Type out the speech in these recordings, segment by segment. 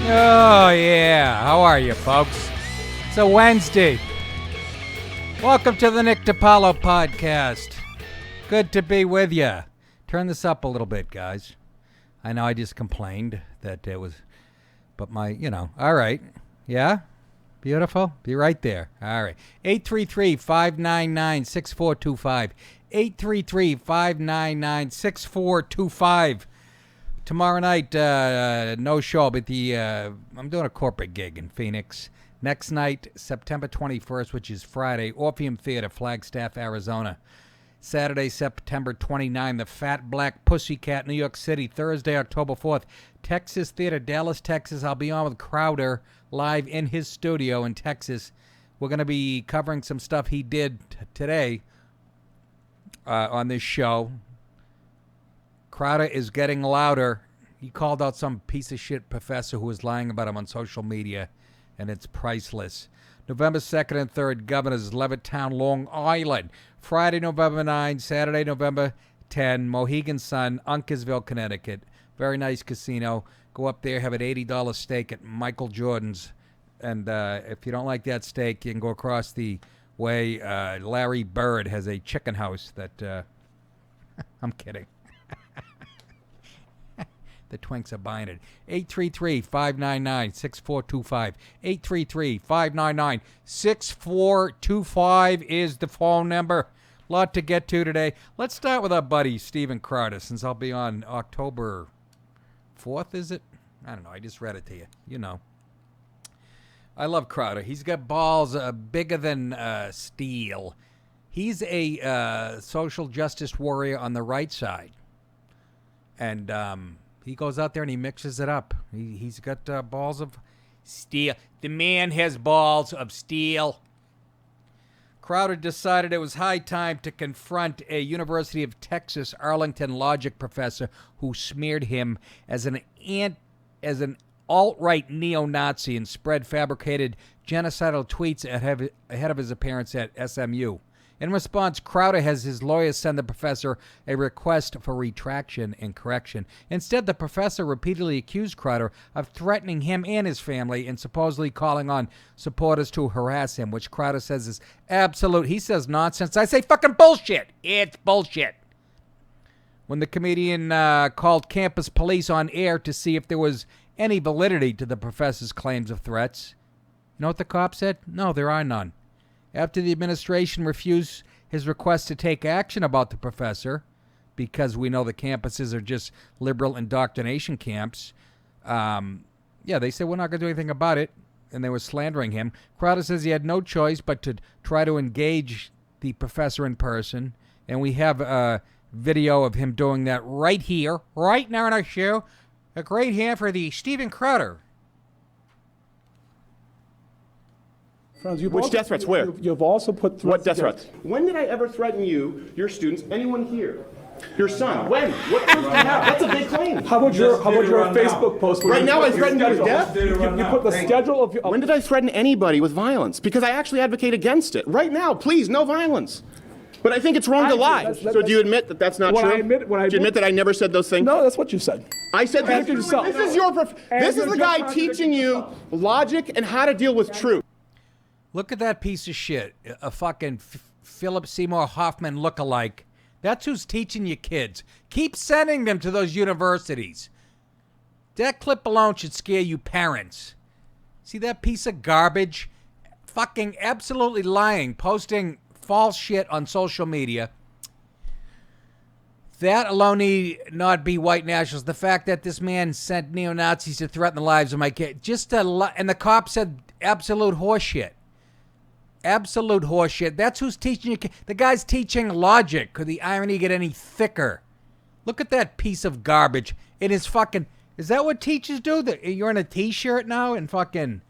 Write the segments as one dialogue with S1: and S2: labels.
S1: Oh, yeah. How are you, folks? It's a Wednesday. Welcome to the DiPaolo podcast. Good to be with you. Turn this up a little bit, guys. I know I just complained that it was, but all right. Yeah? Beautiful. Be right there. All right. 833-599-6425. 833-599-6425. Tomorrow night, no show, but I'm doing a corporate gig in Phoenix. Next night, September 21st, which is Friday, Orpheum Theater, Flagstaff, Arizona. Saturday, September 29th, the Fat Black Pussycat, New York City. Thursday, October 4th, Texas Theater, Dallas, Texas. I'll be on with Crowder live in his studio in Texas. We're going to be covering some stuff he did today on this show. Crowder is getting louder. He called out some piece of shit professor who was lying about him on social media, and it's priceless. November 2nd and 3rd, Governors, Levittown, Long Island. Friday, November 9, Saturday, November 10, Mohegan Sun, Uncasville, Connecticut. Very nice casino. Go up there, have an $80 steak at Michael Jordan's. And if you don't like that steak, you can go across the way. Larry Bird has a chicken house that... I'm kidding. The Twinks are buying it. 833-599-6425. 833-599-6425 is the phone number. Lot to get to today. Let's start with our buddy Steven Crowder, since I'll be on October 4th, is it? I don't know. I just read it to you. You know. I love Crowder. He's got balls bigger than steel. He's a social justice warrior on the right side. And he goes out there and he mixes it up. He's got balls of steel. The man has balls of steel. Crowder decided it was high time to confront a University of Texas Arlington logic professor who smeared him as an alt-right neo-Nazi and spread fabricated genocidal tweets ahead of his appearance at SMU. In response, Crowder has his lawyers send the professor a request for retraction and correction. Instead, the professor repeatedly accused Crowder of threatening him and his family and supposedly calling on supporters to harass him, which Crowder says is absolute. He says nonsense. I say fucking bullshit. It's bullshit. When the comedian called campus police on air to see if there was any validity to the professor's claims of threats, you know what the cop said? No, there are none. After the administration refused his request to take action about the professor, because we know the campuses are just liberal indoctrination camps, they said, we're not going to do anything about it, and they were slandering him. Crowder says he had no choice but to try to engage the professor in person, and we have a video of him doing that right here, right now in our show. A great hand for the Steven Crowder.
S2: Which death threats? Where?
S3: You've also put threats.
S2: What death threats? When did I ever threaten you, your students, anyone here? Your son? When? What proof do you have? That's a big claim.
S3: How about your Facebook post?
S2: Right now I threatened you with death?
S3: You put the schedule of...
S2: When did I threaten anybody with violence? Because I actually advocate against it. Right now, please, no violence. But I think it's wrong to lie. So do you admit that that's not true? Do you admit that I never said those things?
S3: No, that's what you said.
S2: I said that. This is the guy teaching you logic and how to deal with truth.
S1: Look at that piece of shit. A fucking Philip Seymour Hoffman lookalike. That's who's teaching you kids. Keep sending them to those universities. That clip alone should scare you parents. See that piece of garbage? Fucking absolutely lying, posting false shit on social media. That alone need not be white nationals. The fact that this man sent neo-Nazis to threaten the lives of my kids. And the cop said absolute horseshit. Absolute horseshit. That's who's teaching you. The guy's teaching logic. Could the irony get any thicker? Look at that piece of garbage. It is fucking... Is that what teachers do? You're in a t-shirt now and fucking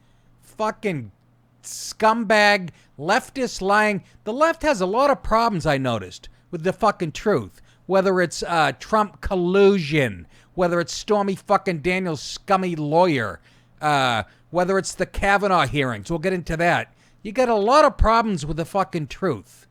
S1: scumbag leftist lying. The left has a lot of problems, I noticed, with the fucking truth. Whether it's Trump collusion, whether it's Stormy fucking Daniels' scummy lawyer, whether it's the Kavanaugh hearings. We'll get into that. You got a lot of problems with the fucking truth.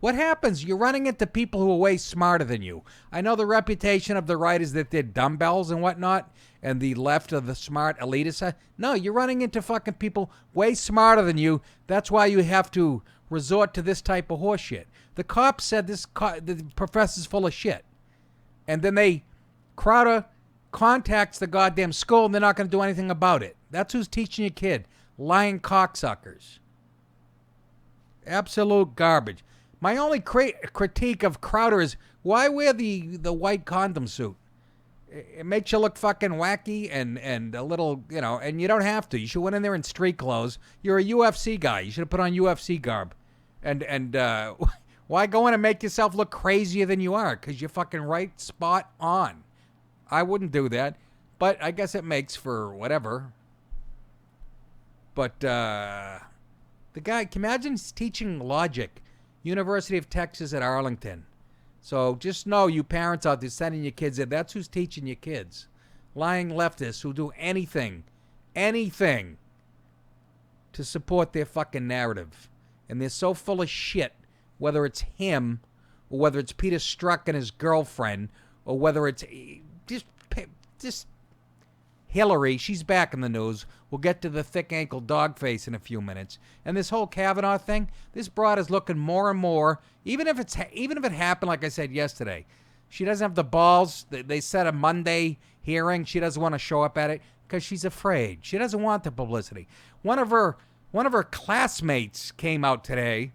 S1: What happens? You're running into people who are way smarter than you. I know the reputation of the right is that they're dumbbells and whatnot, and the left are the smart elitists. No, you're running into fucking people way smarter than you. That's why you have to resort to this type of horseshit. The cops said the professor's full of shit. And then Crowder contacts the goddamn school, and they're not going to do anything about it. That's who's teaching your kid. Lying cocksuckers. Absolute garbage. My only critique of Crowder is, why wear the white condom suit? It makes you look fucking wacky and a little, and you don't have to. You should went in there in street clothes. You're a UFC guy. You should have put on UFC garb. And why go in and make yourself look crazier than you are? Because you're fucking right spot on. I wouldn't do that. But I guess it makes for whatever. But the guy, can you imagine he's teaching logic? University of Texas at Arlington. So just know, you parents out there sending your kids there, that's who's teaching your kids. Lying leftists who do anything to support their fucking narrative. And they're so full of shit, whether it's him or whether it's Peter Strzok and his girlfriend or whether it's just Hillary. She's back in the news. We'll get to the thick ankle dog face in a few minutes. And this whole Kavanaugh thing, this broad is looking more and more, even if it happened, like I said yesterday, she doesn't have the balls. They set a Monday hearing. She doesn't want to show up at it because she's afraid. She doesn't want the publicity. One of her classmates came out today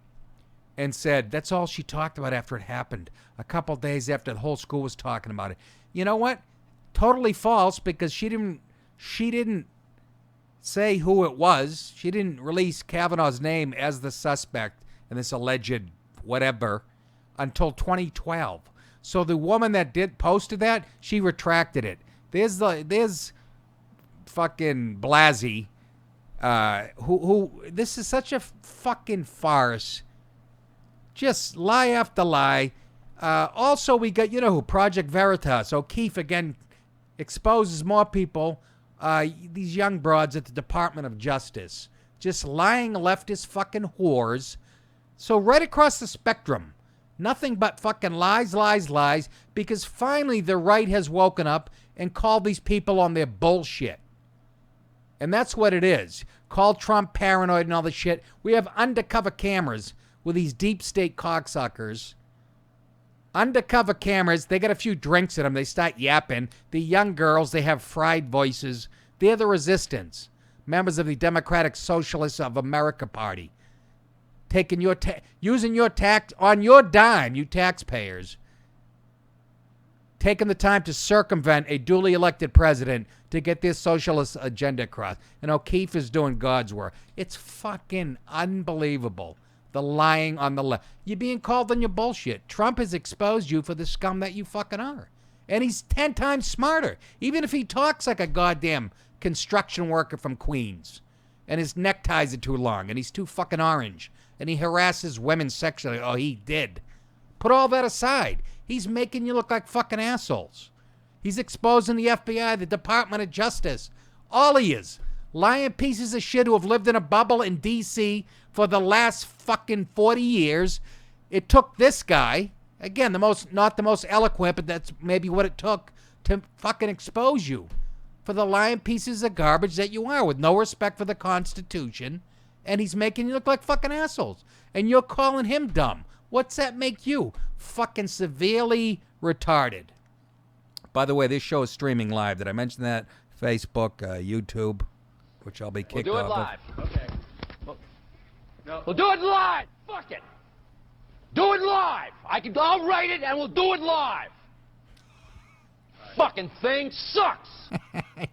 S1: and said that's all she talked about after it happened, a couple days after the whole school was talking about it. You know what? Totally false, because she didn't say who it was. She didn't release Kavanaugh's name as the suspect in this alleged whatever until 2012. So the woman that posted that, she retracted it. There's fucking Blasey, who this is such a fucking farce. Just lie after lie. Also, we got, who, Project Veritas. O'Keefe again exposes more people, these young broads at the Department of Justice. Just lying leftist fucking whores. So right across the spectrum, nothing but fucking lies, lies, lies, because finally the right has woken up and called these people on their bullshit. And that's what it is. Call Trump paranoid and all the shit. We have undercover cameras with these deep state cocksuckers. Undercover cameras, they got a few drinks in them. They start yapping. The young girls, they have fried voices. They're the resistance. Members of the Democratic Socialists of America Party. Taking using your tax on your dime, you taxpayers. Taking the time to circumvent a duly elected president to get this socialist agenda across. And O'Keefe is doing God's work. It's fucking unbelievable. The lying on the left. You're being called on your bullshit. Trump has exposed you for the scum that you fucking are. And he's 10 times smarter. Even if he talks like a goddamn construction worker from Queens. And his neckties are too long. And he's too fucking orange. And he harasses women sexually. Oh, he did. Put all that aside. He's making you look like fucking assholes. He's exposing the FBI, the Department of Justice. All he is. Lying pieces of shit who have lived in a bubble in D.C. for the last fucking 40 years. It took this guy, again, not the most eloquent, but that's maybe what it took to fucking expose you for the lying pieces of garbage that you are, with no respect for the Constitution. And he's making you look like fucking assholes. And you're calling him dumb. What's that make you? Fucking severely retarded. By the way, this show is streaming live. Did I mention that? Facebook, YouTube, which I'll be kicked off of.
S4: We'll do it live. Okay. We'll do it live. Fuck it. Do it live. I'll write it and we'll do it live. Fucking thing sucks.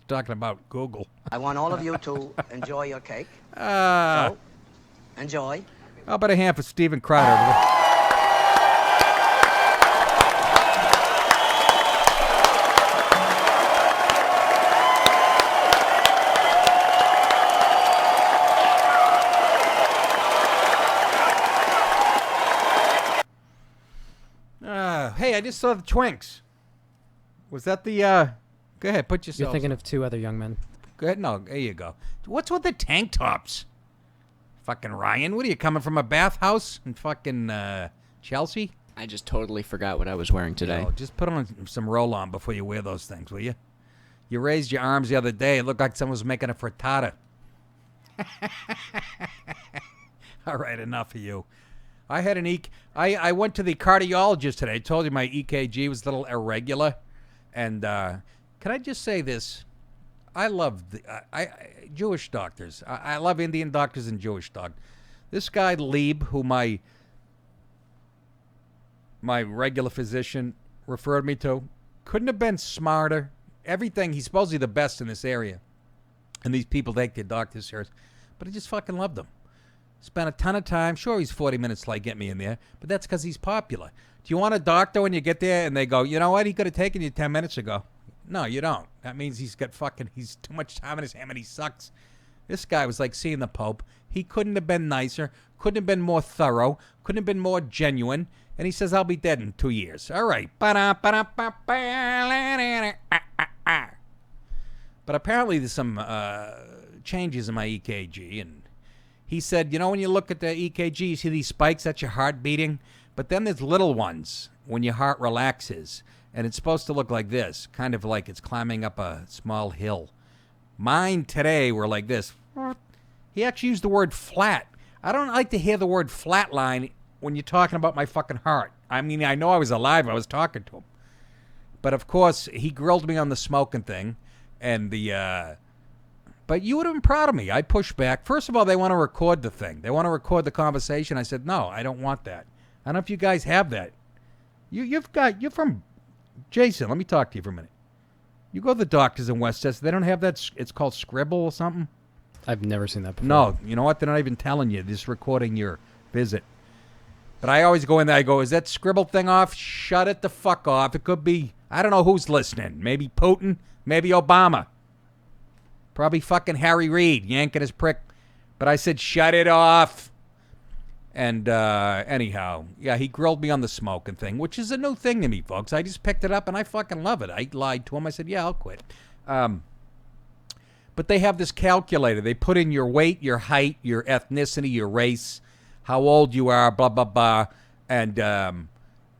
S1: Talking about Google.
S5: I want all of you to enjoy your cake. So, enjoy.
S1: How about a hand for Stephen Crowder? Hey, I just saw the Twinks. Was that the, go ahead, put yourself.
S6: You're thinking of two other young men.
S1: Go ahead, no, there you go. What's with the tank tops? Fucking Ryan, what are you, coming from a bathhouse in fucking Chelsea?
S6: I just totally forgot what I was wearing today.
S1: Just put on some roll-on before you wear those things, will you? You raised your arms the other day. It looked like someone was making a frittata. All right, enough of you. I had I went to the cardiologist today. I told you my EKG was a little irregular. And can I just say this? I love Jewish doctors. I love Indian doctors and Jewish doctors. This guy, Lieb, who my regular physician referred me to, couldn't have been smarter. Everything, he's supposedly the best in this area. And these people take their doctors serious. But I just fucking loved him. Spent a ton of time. Sure, he's 40 minutes late getting me in there. But that's because he's popular. Do you want a doctor when you get there and they go, you know what, he could have taken you 10 minutes ago? No, you don't. That means he's too much time in his hand and he sucks. This guy was like seeing the Pope. He couldn't have been nicer. Couldn't have been more thorough. Couldn't have been more genuine. And he says, I'll be dead in 2 years. All right. But apparently there's some changes in my EKG. And he said, you know, when you look at the EKG, you see these spikes, that's your heart beating. But then there's little ones when your heart relaxes. And it's supposed to look like this, kind of like it's climbing up a small hill. Mine today were like this. He actually used the word flat. I don't like to hear the word flatline when you're talking about my fucking heart. I mean, I know I was alive. I was talking to him. But, of course, he grilled me on the smoking thing. And but you would have been proud of me. I pushed back. First of all, they want to record the thing. They want to record the conversation. I said, no, I don't want that. I don't know if you guys have that. You're from... Jason, let me talk to you for a minute. You go to the doctors in Westchester. They don't have that. It's called Scribble or something.
S7: I've never seen that before.
S1: No, you know what? They're not even telling you. They're just recording your visit. But I always go in there. I go, is that Scribble thing off? Shut it the fuck off. It could be, I don't know who's listening. Maybe Putin. Maybe Obama. Probably fucking Harry Reid yanking his prick. But I said, shut it off. And anyhow, yeah, he grilled me on the smoking thing, which is a new thing to me, folks. I just picked it up, and I fucking love it. I lied to him. I said, yeah, I'll quit. But they have this calculator. They put in your weight, your height, your ethnicity, your race, how old you are, blah, blah, blah. And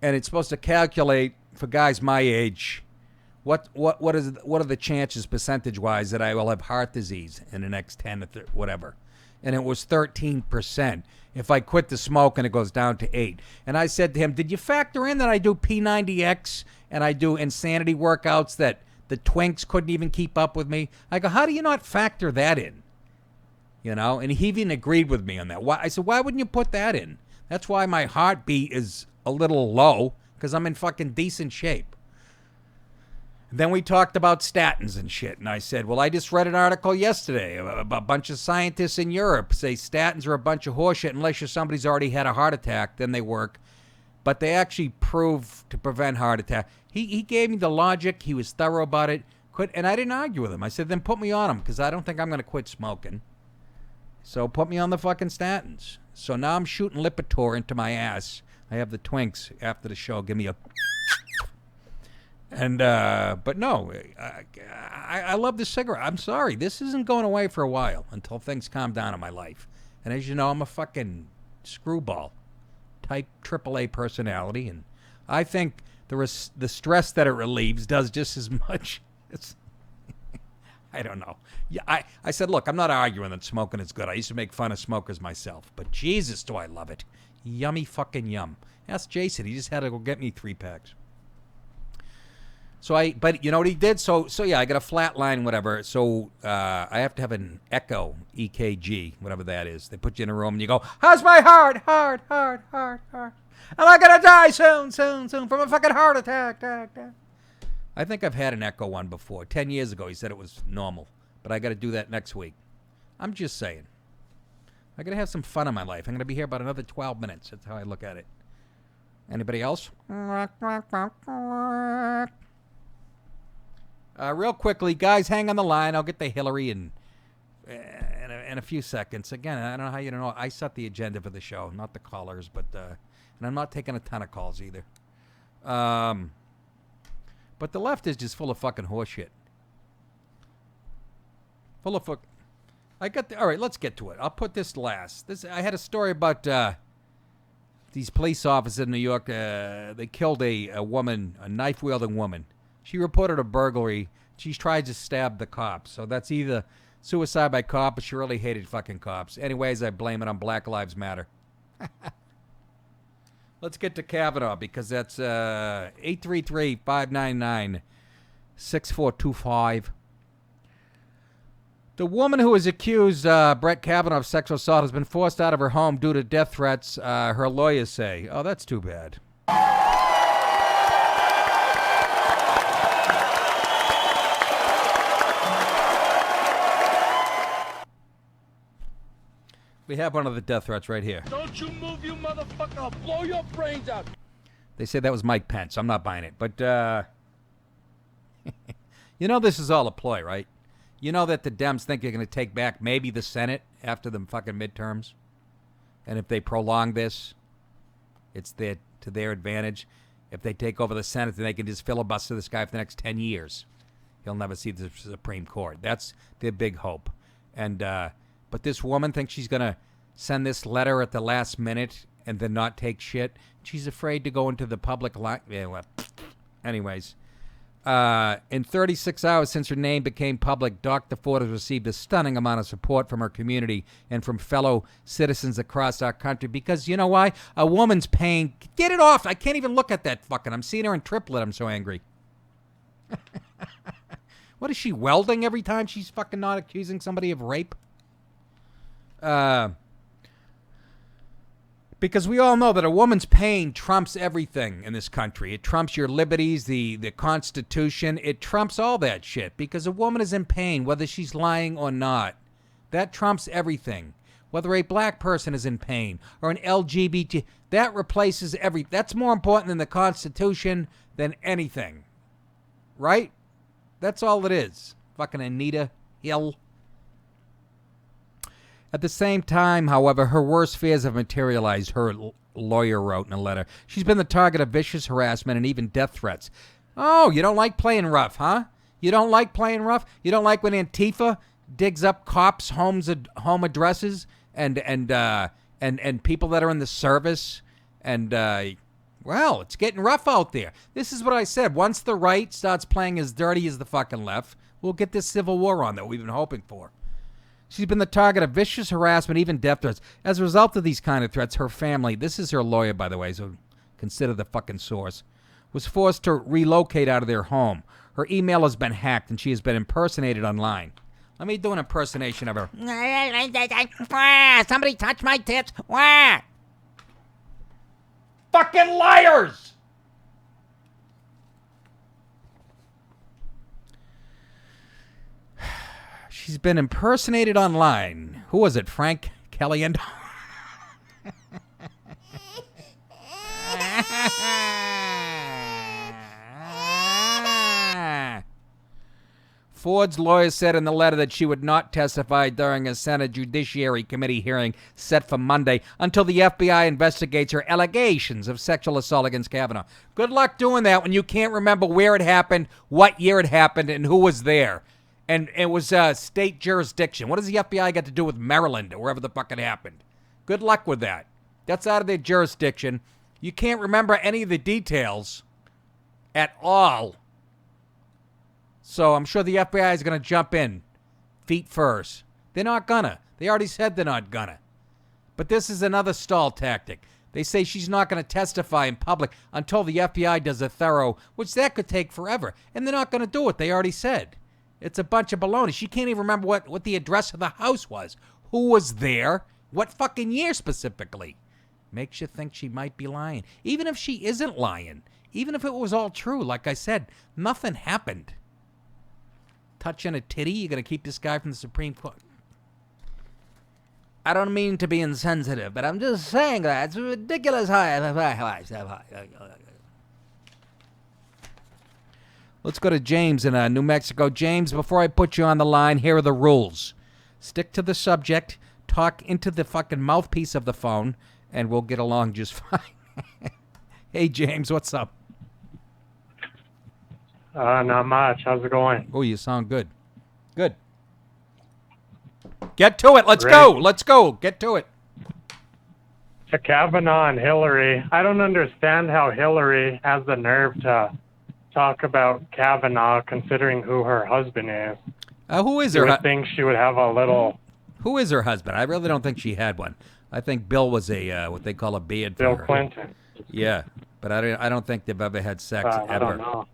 S1: it's supposed to calculate, for guys my age, what are the chances percentage-wise that I will have heart disease in the next 10 or whatever. And it was 13%. If I quit the smoke, and it goes down to 8. And I said to him, did you factor in that I do P90X and I do insanity workouts that the twinks couldn't even keep up with me? I go, how do you not factor that in? You know, and he even agreed with me on that. Why? I said, why wouldn't you put that in? That's why my heartbeat is a little low, because I'm in fucking decent shape. Then we talked about statins and shit, and I said, well, I just read an article yesterday about a bunch of scientists in Europe say statins are a bunch of horseshit unless somebody's already had a heart attack, then they work. But they actually prove to prevent heart attack. He gave me the logic. He was thorough about it. And I didn't argue with him. I said, then put me on them, because I don't think I'm going to quit smoking. So put me on the fucking statins. So now I'm shooting Lipitor into my ass. I have the twinks after the show. Give me a... And, but no, I love the cigarette. I'm sorry. This isn't going away for a while until things calm down in my life. And as you know, I'm a fucking screwball type AAA personality. And I think the stress that it relieves does just as much. I don't know. Yeah, I said, look, I'm not arguing that smoking is good. I used to make fun of smokers myself. But Jesus, do I love it. Yummy fucking yum. Ask Jason. He just had to go get me 3 packs. But you know what he did? So yeah, I got a flat line, whatever. So I have to have an echo EKG, whatever that is. They put you in a room and you go, how's my heart? Heart. Am I going to die soon from a fucking heart attack? I think I've had an echo one before. 10 years ago, he said it was normal. But I got to do that next week. I'm just saying. I got to have some fun in my life. I'm going to be here about another 12 minutes. That's how I look at it. Anybody else? Real quickly, guys, hang on the line. I'll get to Hillary in a few seconds. Again, I don't know how you don't know. I set the agenda for the show, not the callers, but and I'm not taking a ton of calls either. But the left is just full of fucking horseshit. Full of fuck. All right, let's get to it. I'll put this last. I had a story about These police officers in New York, they killed a woman, a knife-wielding woman. She reported a burglary. She tried to stab the cops. So that's either suicide by cop or she really hated fucking cops. Anyways, I blame it on Black Lives Matter. Let's get to Kavanaugh because that's 833-599-6425. The woman who was accused, Brett Kavanaugh, of sexual assault has been forced out of her home due to death threats, her lawyers say. Oh, that's too bad. We have one of the death threats right here.
S4: Don't you move, you motherfucker! I'll blow your brains out!
S1: They said that was Mike Pence. I'm not buying it. But, you know this is all a ploy, right? You know that the Dems think they're going to take back maybe the Senate after the fucking midterms? And if they prolong this, it's to their advantage. If they take over the Senate, then they can just filibuster this guy for the next 10 years. He'll never see the Supreme Court. That's their big hope. And but this woman thinks she's going to send this letter at the last minute and then not take shit. She's afraid to go into the public life. Yeah, well, anyways. In 36 hours since her name became public, Dr. Ford has received a stunning amount of support from her community and from fellow citizens across our country because, you know why? A woman's pain. Get it off. I can't even look at that fucking. I'm seeing her in triplet. I'm so angry. What is she, welding every time she's fucking not accusing somebody of rape? Because we all know that a woman's pain trumps everything in this country. It trumps your liberties, the Constitution. It trumps all that shit. Because a woman is in pain, whether she's lying or not. That trumps everything. Whether a black person is in pain or an LGBT, that replaces that's more important than the Constitution than anything. Right? That's all it is. Fucking Anita Hill. At the same time, however, her worst fears have materialized, her lawyer wrote in a letter. She's been the target of vicious harassment and even death threats. Oh, you don't like playing rough, huh? You don't like playing rough? You don't like when Antifa digs up cops' home addresses and people that are in the service? And, well, it's getting rough out there. This is what I said. Once the right starts playing as dirty as the fucking left, we'll get this civil war on that we've been hoping for. She's been the target of vicious harassment, even death threats. As a result of these kind of threats, her family, this is her lawyer, by the way, so consider the fucking source, was forced to relocate out of their home. Her email has been hacked, and she has been impersonated online. Let me do an impersonation of her. Somebody touch my tits. Fucking liars! She's been impersonated online. Who was it? Frank Kelly and Ford's lawyer said in the letter that she would not testify during a Senate Judiciary Committee hearing set for Monday until the FBI investigates her allegations of sexual assault against Kavanaugh. Good luck doing that when you can't remember where it happened, what year it happened, and who was there. And it was state jurisdiction. What does the FBI got to do with Maryland or wherever the fuck it happened? Good luck with that. That's out of their jurisdiction. You can't remember any of the details at all. So I'm sure the FBI is going to jump in feet first. They're not gonna. They already said they're not gonna. But this is another stall tactic. They say she's not going to testify in public until the FBI does a thorough, which that could take forever. And they're not going to do it. They already said. It's a bunch of baloney. She can't even remember what the address of the house was. Who was there? What fucking year specifically? Makes you think she might be lying. Even if she isn't lying. Even if it was all true. Like I said, nothing happened. Touching a titty? You're going to keep this guy from the Supreme Court? I don't mean to be insensitive, but I'm just saying that. It's ridiculous. Let's go to James in New Mexico. James, before I put you on the line, here are the rules. Stick to the subject, talk into the fucking mouthpiece of the phone, and we'll get along just fine. Hey, James, what's up?
S7: Not much. How's it going?
S1: Oh, you sound good. Good. Get to it. Let's
S7: Great.
S1: go. Let's go. Get to it.
S7: to Kavanaugh and Hillary, I don't understand how Hillary has the nerve to talk about Kavanaugh considering who her husband is.
S1: Who is
S7: You
S1: her?
S7: would think she would have a little...
S1: Who is her husband? I really don't think she had one. I think Bill was a what they call a beard for
S7: Bill
S1: her.
S7: Clinton.
S1: Yeah, but I don't think they've ever had sex ever.
S7: I don't know.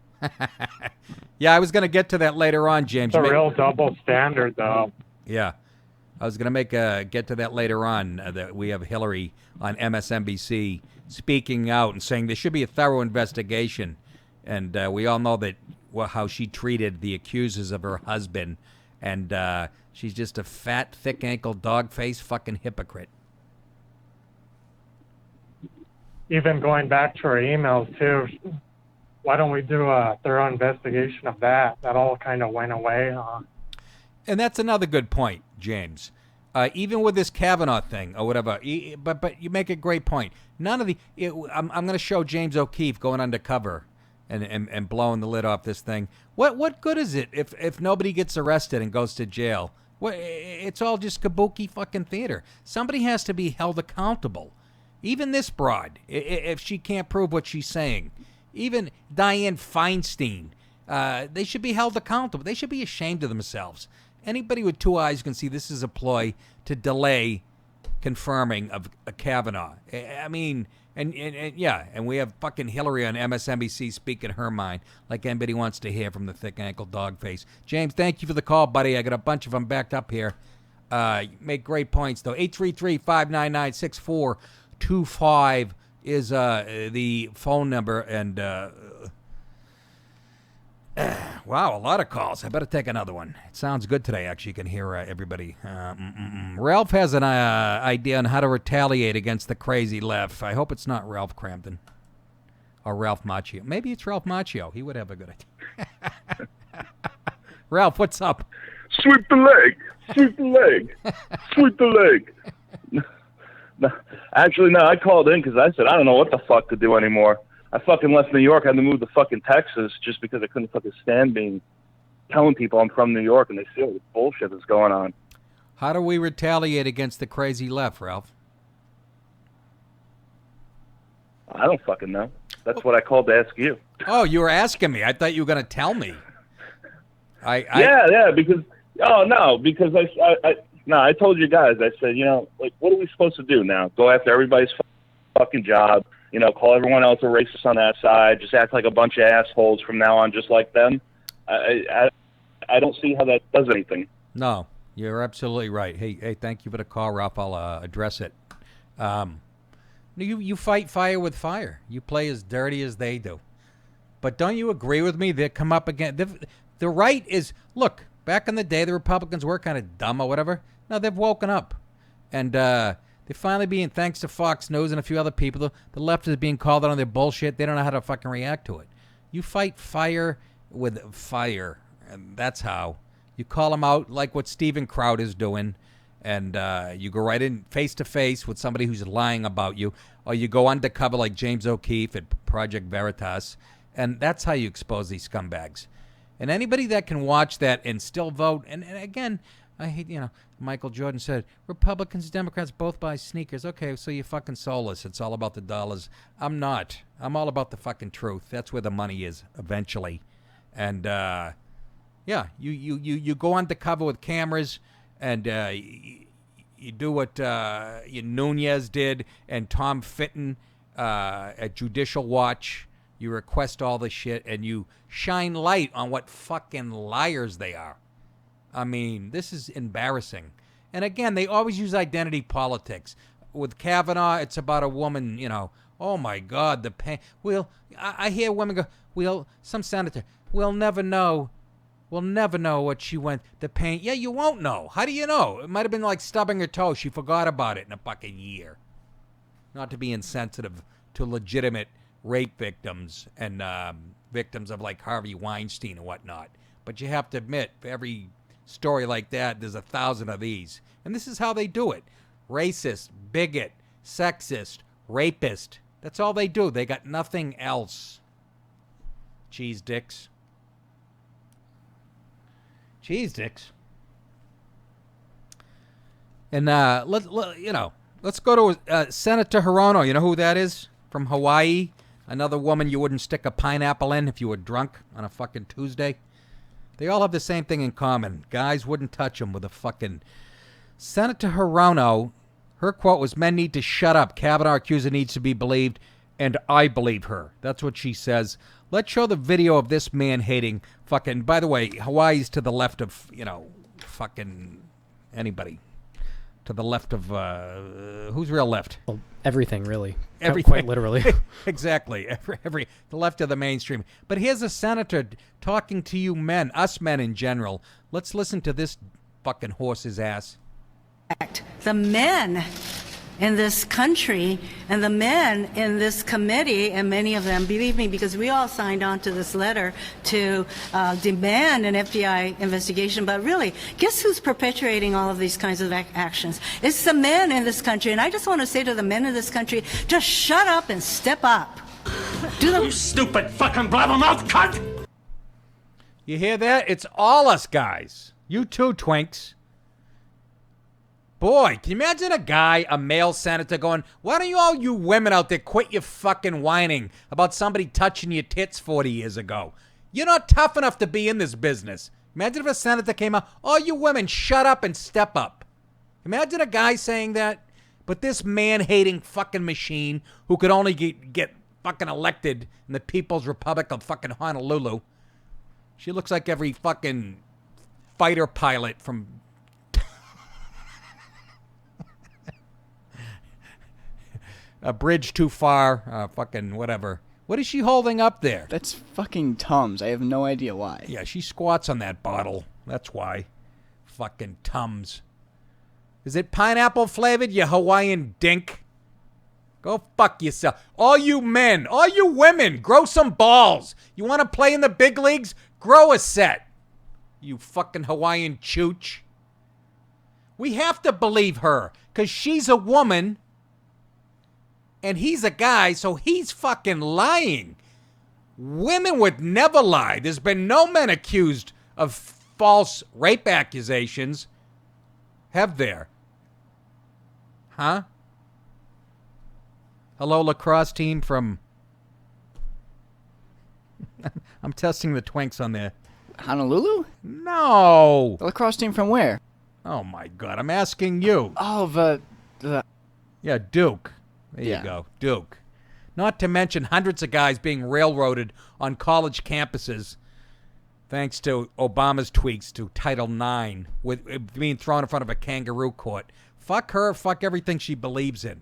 S1: Yeah, I was going to get to that later on, James.
S7: It's a real double standard, though.
S1: Yeah, I was going to get to that later on. That we have Hillary on MSNBC speaking out and saying there should be a thorough investigation, and we all know that how she treated the accusers of her husband, and she's just a fat, thick-ankle, dog-faced fucking hypocrite.
S7: Even going back to her emails, too, why don't we do a thorough investigation of that? That all kind of went away.
S1: And that's another good point, James. Even with this Kavanaugh thing or whatever, but you make a great point. None of the I'm going to show James O'Keefe going undercover and blowing the lid off this thing. What good is it if nobody gets arrested and goes to jail? It's all just kabuki fucking theater. Somebody has to be held accountable. Even this broad, if she can't prove what she's saying. Even Dianne Feinstein, they should be held accountable. They should be ashamed of themselves. Anybody with two eyes can see this is a ploy to delay confirming of Kavanaugh. I mean, and we have fucking Hillary on MSNBC speaking her mind like anybody wants to hear from the thick ankle dog face. James, thank you for the call, buddy. I got a bunch of them backed up here. Make great points, though. 833-599-6425 is the phone number, and wow, a lot of calls. I better take another one. It sounds good today, actually. You can hear everybody. Ralph has an idea on how to retaliate against the crazy left. I hope it's not Ralph Crampton or Ralph Macchio. Maybe it's Ralph Macchio. He would have a good idea. Ralph, what's up?
S8: Sweep the leg. Sweep the leg. Sweep the leg. No, actually, no, I called in because I said, I don't know what the fuck to do anymore. I fucking left New York. I had to move to fucking Texas just because I couldn't fucking stand telling people I'm from New York and they see all this bullshit that's going on.
S1: How do we retaliate against the crazy left, Ralph?
S8: I don't fucking know. That's what I called to ask you.
S1: Oh, you were asking me. I thought you were going to tell me.
S8: Yeah, because I told you guys, I said, what are we supposed to do now? Go after everybody's fucking job, call everyone else a racist on that side, just act like a bunch of assholes from now on, just like them. I don't see how that does anything.
S1: No, you're absolutely right. Hey, thank you for the call, Ralph. I'll address it. You fight fire with fire. You play as dirty as they do. But don't you agree with me? They come up again. The right is, look, back in the day, the Republicans were kind of dumb or whatever. Now they've woken up. And they're finally being, thanks to Fox News and a few other people, the left is being called out on their bullshit. They don't know how to fucking react to it. You fight fire with fire. And that's how. You call them out like what Steven Crowd is doing. And you go right in face-to-face with somebody who's lying about you. Or you go undercover like James O'Keefe at Project Veritas. And that's how you expose these scumbags. And anybody that can watch that and still vote, and again, I hate, Michael Jordan said, Republicans, Democrats both buy sneakers. Okay, so you're fucking soulless. It's all about the dollars. I'm not. I'm all about the fucking truth. That's where the money is eventually. And, you go undercover with cameras and you do what Nunez did and Tom Fitton at Judicial Watch. You request all the shit, and you shine light on what fucking liars they are. I mean, this is embarrassing. And again, they always use identity politics. With Kavanaugh, it's about a woman, oh my God, the pain. I hear women go, some senator, we'll never know what she went, the pain. Yeah, you won't know. How do you know? It might have been like stubbing her toe. She forgot about it in a fucking year. Not to be insensitive to legitimate rape victims and victims of like Harvey Weinstein and whatnot. But you have to admit, for every story like that, there's 1,000 of these. And this is how they do it. Racist, bigot, sexist, rapist. That's all they do. They got nothing else. Cheese dicks. Cheese dicks. And Let's go to Senator Hirono. You know who that is? From Hawaii. Another woman you wouldn't stick a pineapple in if you were drunk on a fucking Tuesday. They all have the same thing in common. Guys wouldn't touch them with a fucking... Senator Hirono, her quote was, "Men need to shut up. Kavanaugh accuser needs to be believed, and I believe her." That's what she says. Let's show the video of this man-hating fucking... By the way, Hawaii's to the left of, fucking anybody. To the left of... who's real left?
S9: Well, everything, really.
S1: Everything.
S9: Quite literally.
S1: Exactly. The left of the mainstream. But here's a senator talking to you men, us men in general. Let's listen to this fucking horse's ass.
S10: The men in this country and the men in this committee, and many of them, believe me, because we all signed on to this letter to demand an FBI investigation. But really, guess who's perpetuating all of these kinds of actions? It's the men in this country. And I just want to say to the men in this country, just shut up and step up. You
S4: stupid fucking blabbermouth cunt!
S1: You hear that? It's all us guys. You too, twinks. Boy, can you imagine a male senator going, "Why don't all you women out there quit your fucking whining about somebody touching your tits 40 years ago? You're not tough enough to be in this business." Imagine if a senator came out, "All you women, shut up and step up." Imagine a guy saying that. But this man-hating fucking machine who could only get fucking elected in the People's Republic of fucking Honolulu. She looks like every fucking fighter pilot from... A bridge too far, fucking whatever. What is she holding up there?
S11: That's fucking Tums. I have no idea why.
S1: Yeah, she squats on that bottle. That's why. Fucking Tums. Is it pineapple flavored, you Hawaiian dink? Go fuck yourself. All you men, all you women, grow some balls. You want to play in the big leagues? Grow a set. You fucking Hawaiian chooch. We have to believe her, because she's a woman... And he's a guy, so he's fucking lying. Women would never lie. There's been no men accused of false rape accusations. Have there? Huh? Hello, lacrosse team from... I'm testing the twinks on there.
S11: Honolulu?
S1: No.
S11: The lacrosse team from where?
S1: Oh, my God. I'm asking you.
S11: Oh, the...
S1: Yeah, Duke. There you go, Duke. Not to mention hundreds of guys being railroaded on college campuses thanks to Obama's tweaks to Title IX, with being thrown in front of a kangaroo court. Fuck her, fuck everything she believes in.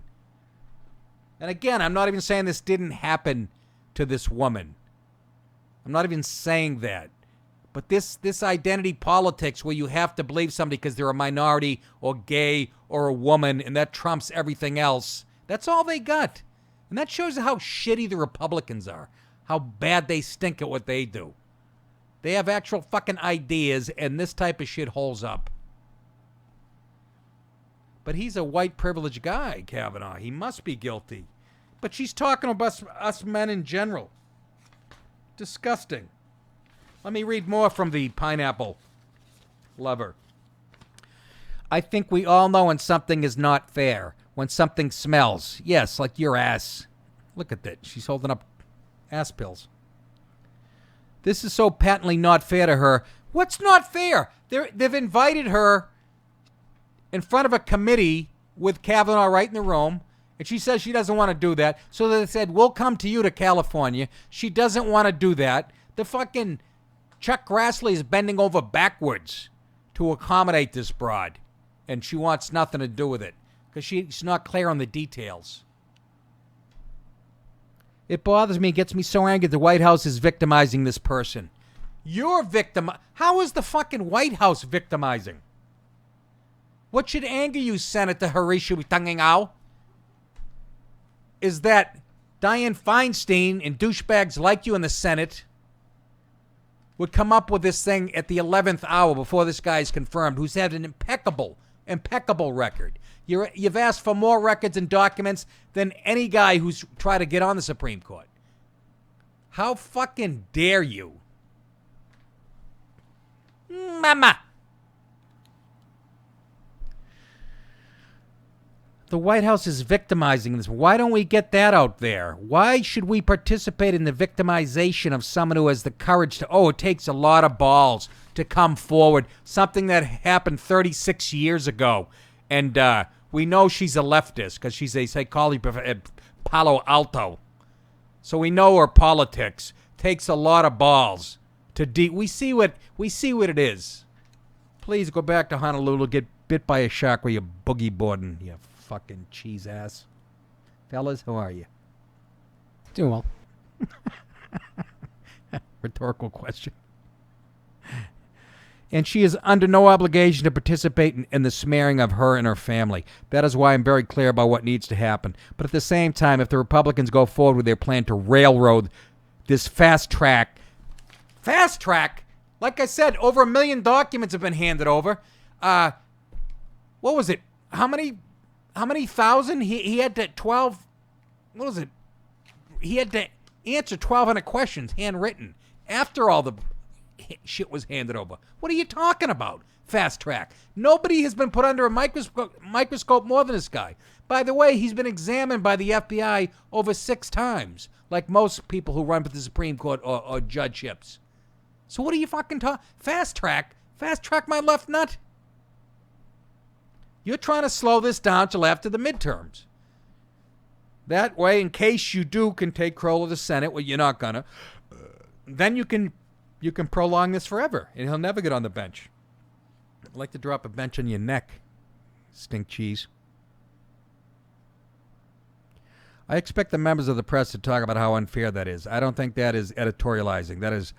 S1: And again, I'm not even saying this didn't happen to this woman. I'm not even saying that. But this identity politics where you have to believe somebody because they're a minority or gay or a woman and that trumps everything else... That's all they got. And that shows how shitty the Republicans are. How bad they stink at what they do. They have actual fucking ideas, and this type of shit holds up. But he's a white privileged guy, Kavanaugh. He must be guilty. But she's talking about us men in general. Disgusting. Let me read more from the pineapple lover. I think we all know when something is not fair. When something smells. Yes, like your ass. Look at that. She's holding up ass pills. This is so patently not fair to her. What's not fair? They've invited her in front of a committee with Kavanaugh right in the room, and she says she doesn't want to do that. So they said, we'll come to you to California. She doesn't want to do that. The fucking Chuck Grassley is bending over backwards to accommodate this broad, and she wants nothing to do with it. Because she's not clear on the details. It bothers me, gets me so angry the White House is victimizing this person. You're How is the fucking White House victimizing? What should anger you, Senator Horatio Tangingao? Is that Dianne Feinstein and douchebags like you in the Senate would come up with this thing at the 11th hour before this guy is confirmed, who's had an impeccable record. You've asked for more records and documents than any guy who's tried to get on the Supreme Court. How fucking dare you? Mama. The White House is victimizing this. Why don't we get that out there? Why should we participate in the victimization of someone who has the courage to, it takes a lot of balls to come forward, something that happened 36 years ago. And we know she's a leftist because she's a psychology professor at Palo Alto. So we know her politics. Takes a lot of balls to we see what it is. Please go back to Honolulu, get bit by a shark while you're boogie boarding, you fucking cheese ass. Fellas, how are you?
S9: Doing well.
S1: Rhetorical question. And she is under no obligation to participate in the smearing of her and her family. That is why I'm very clear about what needs to happen. But at the same time, if the Republicans go forward with their plan to railroad this fast track, like I said, over 1 million documents have been handed over. What was it? How many thousand? He had to 12. What was it? He had to answer 1,200 questions handwritten after all the shit was handed over. What are you talking about? Fast track. Nobody has been put under a microscope more than this guy. By the way, he's been examined by the FBI over 6 times, like most people who run for the Supreme Court or judgeships. So what are you fucking talking? Fast track my left nut. You're trying to slow this down till after the midterms. That way, in case you can take control of the Senate, well, you're not gonna, then you can prolong this forever, and he'll never get on the bench. I'd like to drop a bench on your neck, stink cheese. I expect the members of the press to talk about how unfair that is. I don't think that is editorializing. That is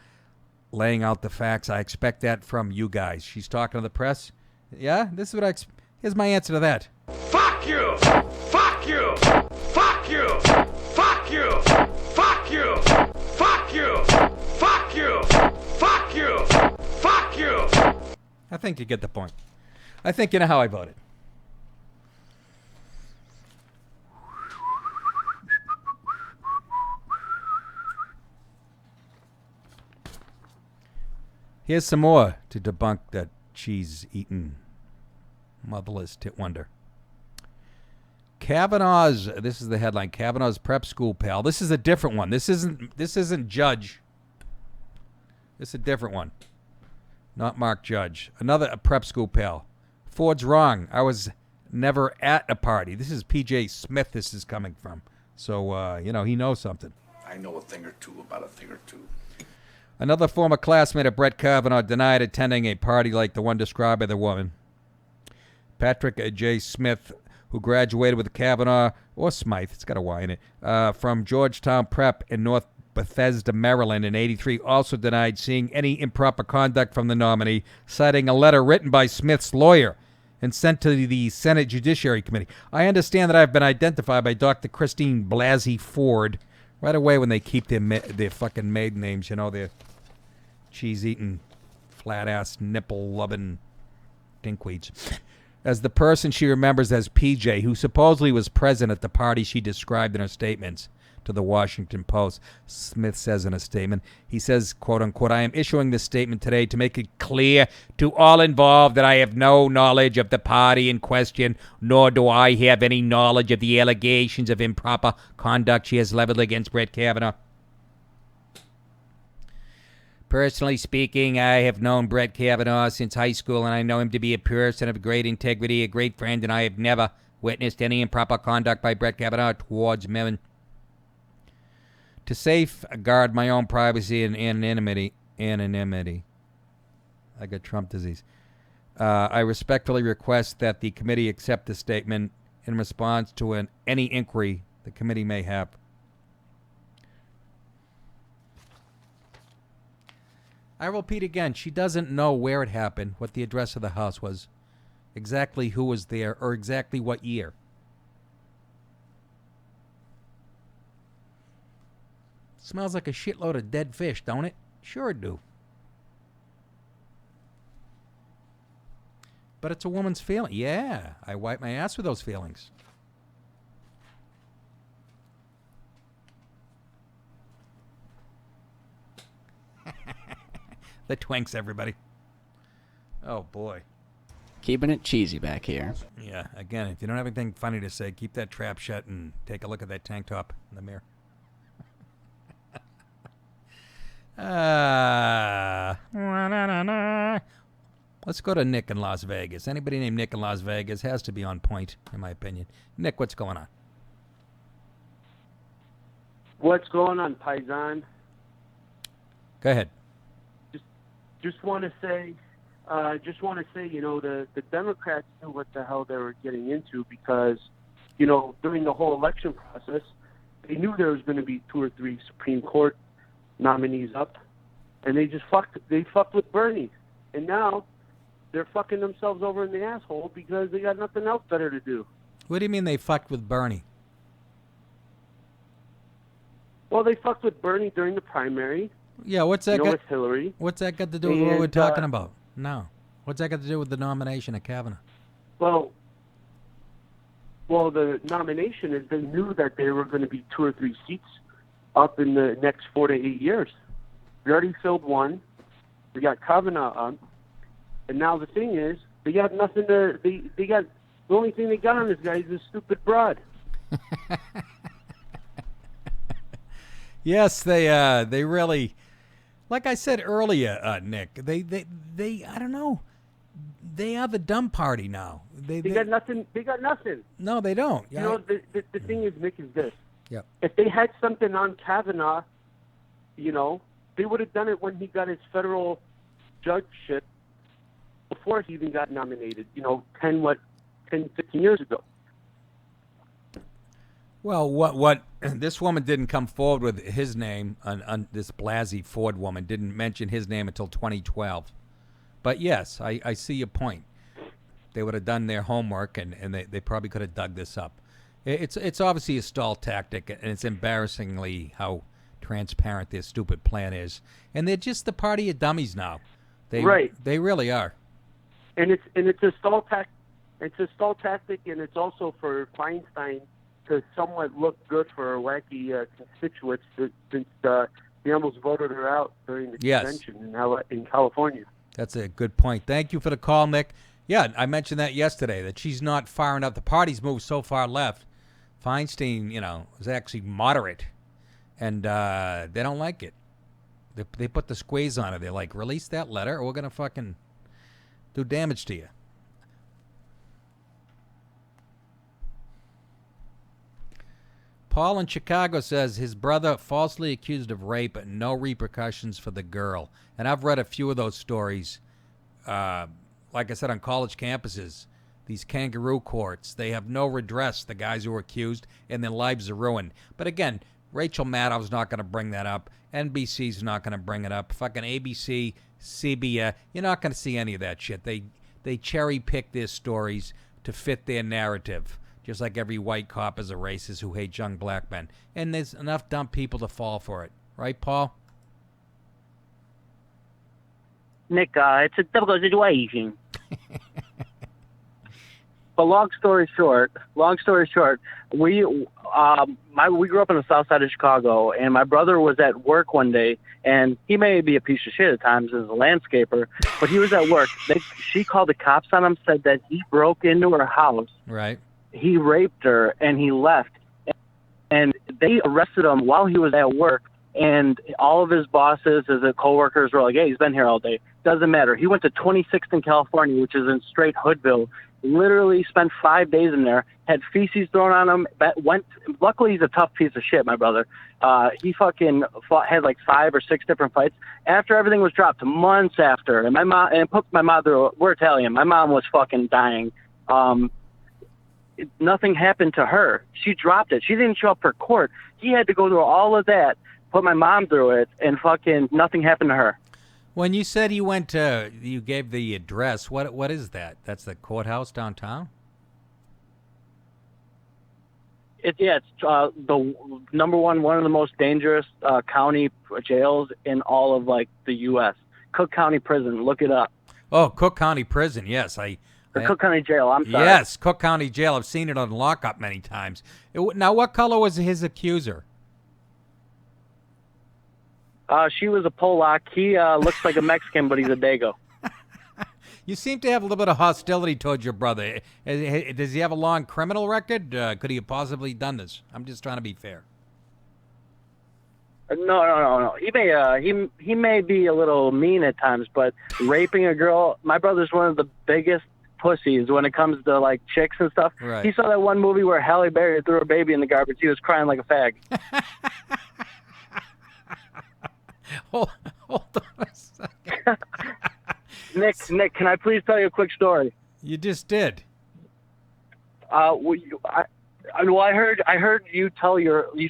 S1: laying out the facts. I expect that from you guys. She's talking to the press. Yeah, this is what here's my answer to that.
S4: Fuck you! Fuck you! Fuck you! Fuck you! Fuck you! Fuck you! Fuck you! Fuck you! Fuck you!
S1: I think you get the point. I think you know how I voted. Here's some more to debunk that cheese-eating, motherless tit wonder. Kavanaugh's, this is the headline, Kavanaugh's prep school pal. This is a different one. This isn't Judge. This is a different one. Not Mark Judge. Another prep school pal. Ford's wrong. I was never at a party. This is PJ Smith this is coming from. So, he knows something.
S12: I know a thing or two about a thing or two.
S1: Another former classmate of Brett Kavanaugh denied attending a party like the one described by the woman. Patrick J. Smith, who graduated with Kavanaugh, or Smythe, it's got a Y in it, from Georgetown Prep in North Bethesda, Maryland in '83, also denied seeing any improper conduct from the nominee, citing a letter written by Smith's lawyer and sent to the Senate Judiciary Committee. I understand that I've been identified by Dr. Christine Blasey Ford right away when they keep their fucking maiden names, their cheese-eating, flat-ass, nipple-loving dinkweeds, as the person she remembers as PJ, who supposedly was present at the party she described in her statements to the Washington Post. Smith says in a statement, he says, quote unquote, I am issuing this statement today to make it clear to all involved that I have no knowledge of the party in question, nor do I have any knowledge of the allegations of improper conduct she has leveled against Brett Kavanaugh. Personally speaking, I have known Brett Kavanaugh since high school, and I know him to be a person of great integrity, a great friend, and I have never witnessed any improper conduct by Brett Kavanaugh towards women. To safeguard my own privacy and anonymity, I got Trump disease. I respectfully request that the committee accept this statement in response to any inquiry the committee may have. I repeat again, she doesn't know where it happened, what the address of the house was, exactly who was there, or exactly what year. Smells like a shitload of dead fish, don't it? Sure it do. But it's a woman's feeling. Yeah, I wipe my ass with those feelings. The twinks, everybody. Oh, boy.
S6: Keeping it cheesy back here.
S1: Yeah, again, if you don't have anything funny to say, keep that trap shut and take a look at that tank top in the mirror. Let's go to Nick in Las Vegas. Anybody named Nick in Las Vegas has to be on point, in my opinion. Nick, what's going on?
S13: What's going on, Paisan?
S1: Go ahead.
S13: Just want to say, the Democrats knew what the hell they were getting into because, during the whole election process, they knew there was going to be 2 or 3 Supreme Court nominees up, and they just fucked with Bernie, and now they're fucking themselves over in the asshole because they got nothing else better to do.
S1: What do you mean they fucked with Bernie?
S13: Well, they fucked with Bernie during the primary.
S1: Yeah, what's that got
S13: with Hillary?
S1: What's that got to do with what we're talking about? No. What's that got to do with the nomination of Kavanaugh?
S13: Well, the nomination is they knew that there were going to be 2 or 3 seats up in the next 4 to 8 years. We already filled one. We got Kavanaugh up. And now the thing is, they got nothing to. They got the only thing they got on this guy is this stupid broad.
S1: Yes, they really, like I said earlier, Nick. They I don't know. They are the dumb party now. They
S13: got nothing. They got nothing.
S1: No, they don't.
S13: The thing is, Nick, is this.
S1: Yep.
S13: If they had something on Kavanaugh, they would have done it when he got his federal judgeship before he even got nominated, 10, 15 years ago.
S1: Well, what this woman didn't come forward with his name, on this Blasey Ford woman didn't mention his name until 2012. But yes, I see your point. They would have done their homework, and they probably could have dug this up. It's obviously a stall tactic, and it's embarrassingly how transparent their stupid plan is. And they're just the party of dummies now.
S13: Right.
S1: They really are.
S13: And it's a stall tactic. It's a stall tactic, and it's also for Feinstein to somewhat look good for her wacky constituents since they almost voted her out during the convention in California.
S1: That's a good point. Thank you for the call, Nick. Yeah, I mentioned that yesterday, that she's not far enough. The party's moved so far left. Feinstein, is actually moderate, and they don't like it. They put the squeeze on her. They're like, release that letter, or we're going to fucking do damage to you. Paul in Chicago says his brother falsely accused of rape and no repercussions for the girl. And I've read a few of those stories, like I said, on college campuses. These kangaroo courts, they have no redress, the guys who are accused, and their lives are ruined. But again, Rachel Maddow's not going to bring that up. NBC's not going to bring it up. Fucking ABC, CBS, you're not going to see any of that shit. They cherry pick their stories to fit their narrative. Just like every white cop is a racist who hates young black men. And there's enough dumb people to fall for it. Right, Paul?
S14: Nick, it's a difficult situation. But long story short, we grew up on the south side of Chicago, and my brother was at work one day, and he may be a piece of shit at times as a landscaper, but he was at work. She called the cops on him, said that he broke into her house.
S1: Right.
S14: He raped her, and he left. And they arrested him while he was at work, and all of his bosses, his coworkers were like, hey, he's been here all day. Doesn't matter. He went to 26th in California, which is in straight Hoodville, literally spent 5 days in there, had feces thrown on him, luckily he's a tough piece of shit, my brother. He fucking had like 5 or 6 different fights. After everything was dropped, months after, and put my mother, we're Italian, my mom was fucking dying. Nothing happened to her. She dropped it. She didn't show up for court. He had to go through all of that, put my mom through it, and fucking nothing happened to her.
S1: When you said you gave the address, what is that? That's the courthouse downtown?
S14: It's the number one of the most dangerous county jails in all of like the U.S. Cook County Prison. Look it up.
S1: Oh, Cook County Prison. Yes,
S14: Cook County Jail. I'm sorry.
S1: Yes, Cook County Jail. I've seen it on lockup many times. Now, what color was his accuser?
S14: She was a Polak. He looks like a Mexican, but he's a Dago.
S1: You seem to have a little bit of hostility towards your brother. Does he have a long criminal record? Could he have possibly done this? I'm just trying to be fair.
S14: No. He may be a little mean at times, but raping a girl, my brother's one of the biggest pussies when it comes to like chicks and stuff.
S1: Right.
S14: He saw that one movie where Halle Berry threw her baby in the garbage. He was crying like a fag.
S1: hold on a second.
S14: Nick, can I please tell you a quick story?
S1: You just did.
S14: I heard you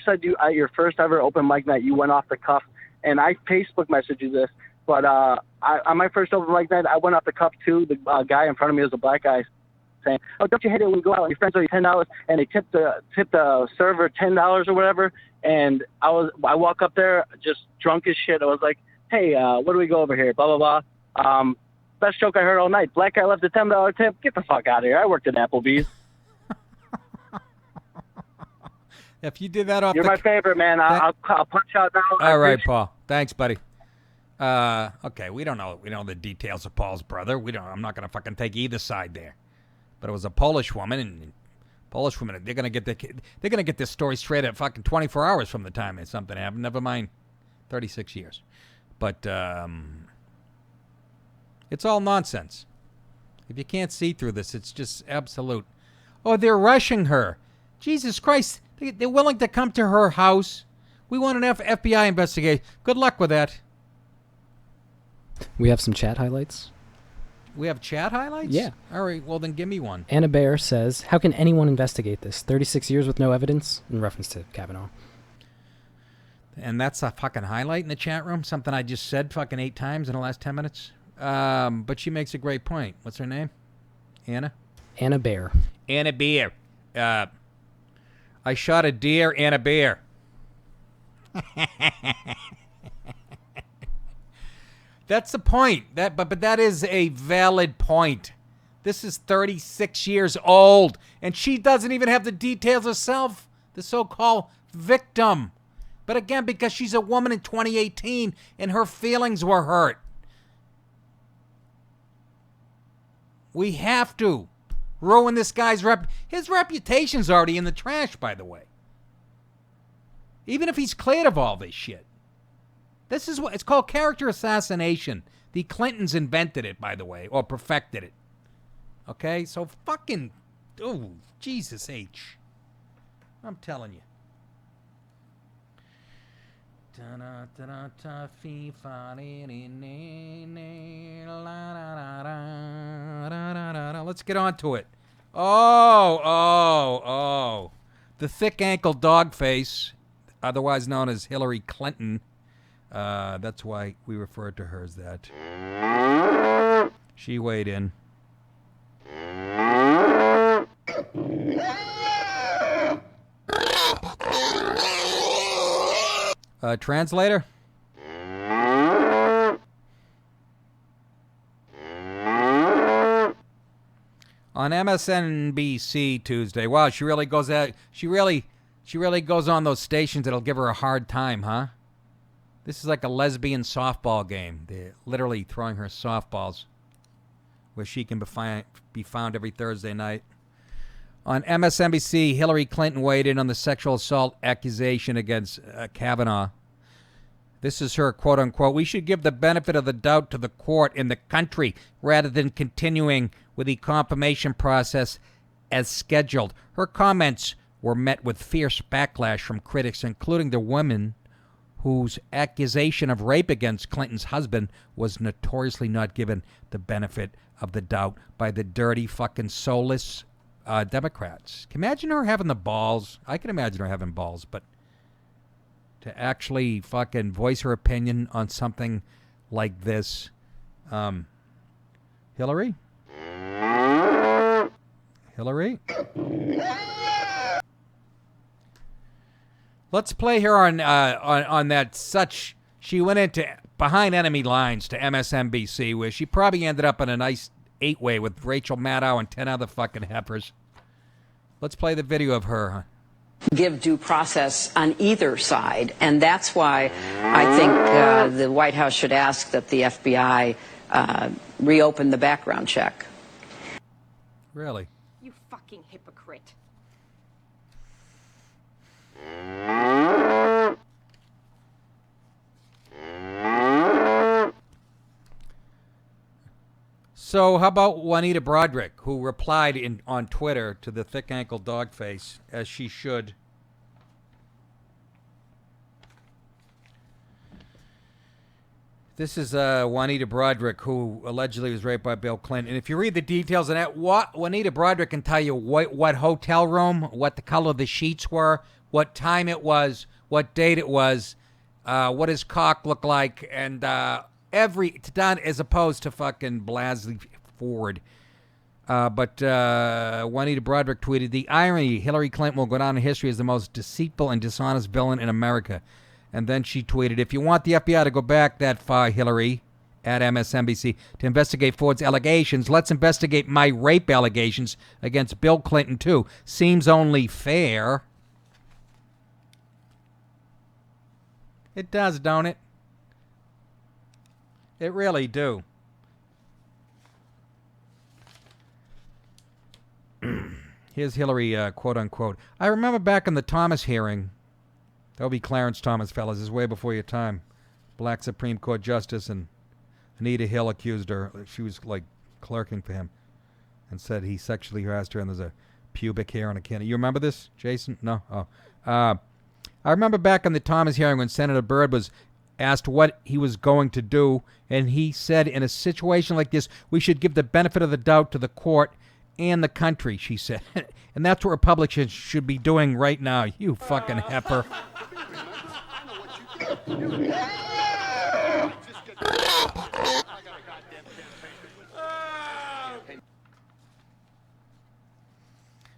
S14: said you at your first ever open mic night you went off the cuff, and I Facebook messaged you this, but on my first open mic night I went off the cuff too. The guy in front of me was a black guy saying, "Oh, don't you hate it when you go out? Your friends owe you $10," and they tipped the server $10 or whatever. And I walk up there just drunk as shit. I was like, "Hey, what do we go over here? Blah blah blah." Best joke I heard all night. Black guy left a $10 tip. Get the fuck out of here. I worked at Applebee's.
S1: If you did that off,
S14: you're my favorite, man. I'll punch out now.
S1: All right, Paul. Thanks, buddy. Okay, we don't know the details of Paul's brother. I'm not gonna fucking take either side there. But it was a Polish woman, and Polish women, they're gonna get this story straight at fucking 24 hours from the time that something happened. Never mind 36 years. But it's all nonsense. If you can't see through this, it's just absolute. Oh, they're rushing her. Jesus Christ. They're willing to come to her house. We want an FBI investigation. Good luck with that.
S9: We have some chat highlights.
S1: We have chat highlights?
S9: Yeah.
S1: All right, well then give me one.
S9: Anna Bear says, "How can anyone investigate this? 36 years with no evidence?" In reference to Kavanaugh.
S1: And that's a fucking highlight in the chat room? Something I just said fucking 8 times in the last 10 minutes? But she makes a great point. What's her name? Anna?
S9: Anna Bear.
S1: Anna Bear. I shot a deer and a bear. That's the point. But that is a valid point. This is 36 years old, and she doesn't even have the details herself, the so-called victim. But again, because she's a woman in 2018, and her feelings were hurt. We have to ruin this guy's his reputation's already in the trash, by the way. Even if he's cleared of all this shit. This is what it's called, character assassination. The Clintons invented it, by the way, or perfected it. Okay, so fucking, oh, Jesus H. I'm telling you. Let's get on to it. Oh. The thick ankle dog face, otherwise known as Hillary Clinton. That's why we refer to her as that. She weighed in. Translator? On MSNBC Tuesday. Wow, she really goes out. She really goes on those stations that'll give her a hard time, huh? This is like a lesbian softball game. They're literally throwing her softballs where she can be found every Thursday night. On MSNBC, Hillary Clinton weighed in on the sexual assault accusation against Kavanaugh. This is her quote-unquote, "We should give the benefit of the doubt to the court and the country rather than continuing with the confirmation process as scheduled." Her comments were met with fierce backlash from critics, including the woman whose accusation of rape against Clinton's husband was notoriously not given the benefit of the doubt by the dirty, fucking soulless Democrats. Can you imagine her having the balls? I can imagine her having balls, but to actually fucking voice her opinion on something like this. Hillary? Hillary? Let's play her on that such. She went into behind enemy lines to MSNBC, where she probably ended up in a nice 8-way with Rachel Maddow and 10 other fucking heifers. Let's play the video of her.
S15: Give due process on either side, and that's why I think the White House should ask that the FBI reopen the background check.
S1: Really?
S16: You fucking hypocrite.
S1: So how about Juanita Broderick, who replied on Twitter to the thick ankle dog face, as she should. This is Juanita Broderick, who allegedly was raped by Bill Clinton. And if you read the details of that, Juanita Broderick can tell you what hotel room, what the color of the sheets were, what time it was, what date it was, what his cock looked like, and done as opposed to fucking Blasley Ford. But Juanita Broderick tweeted, "The irony, Hillary Clinton will go down in history as the most deceitful and dishonest villain in America." And then she tweeted, "If you want the FBI to go back that far, Hillary, at MSNBC, to investigate Ford's allegations, let's investigate my rape allegations against Bill Clinton, too. Seems only fair." It does, don't it? It really do. Here's Hillary, quote unquote. "I remember back in the Thomas hearing," that'll be Clarence Thomas, fellas. This is way before your time. Black Supreme Court Justice, and Anita Hill accused her. She was like clerking for him, and said he sexually harassed her, and there's a pubic hair on a can. You remember this, Jason? No? Oh. I remember back in the Thomas hearing when Senator Byrd was asked what he was going to do, and he said, in a situation like this, we should give the benefit of the doubt to the court and the country, she said. And that's what Republicans should be doing right now, you fucking heifer.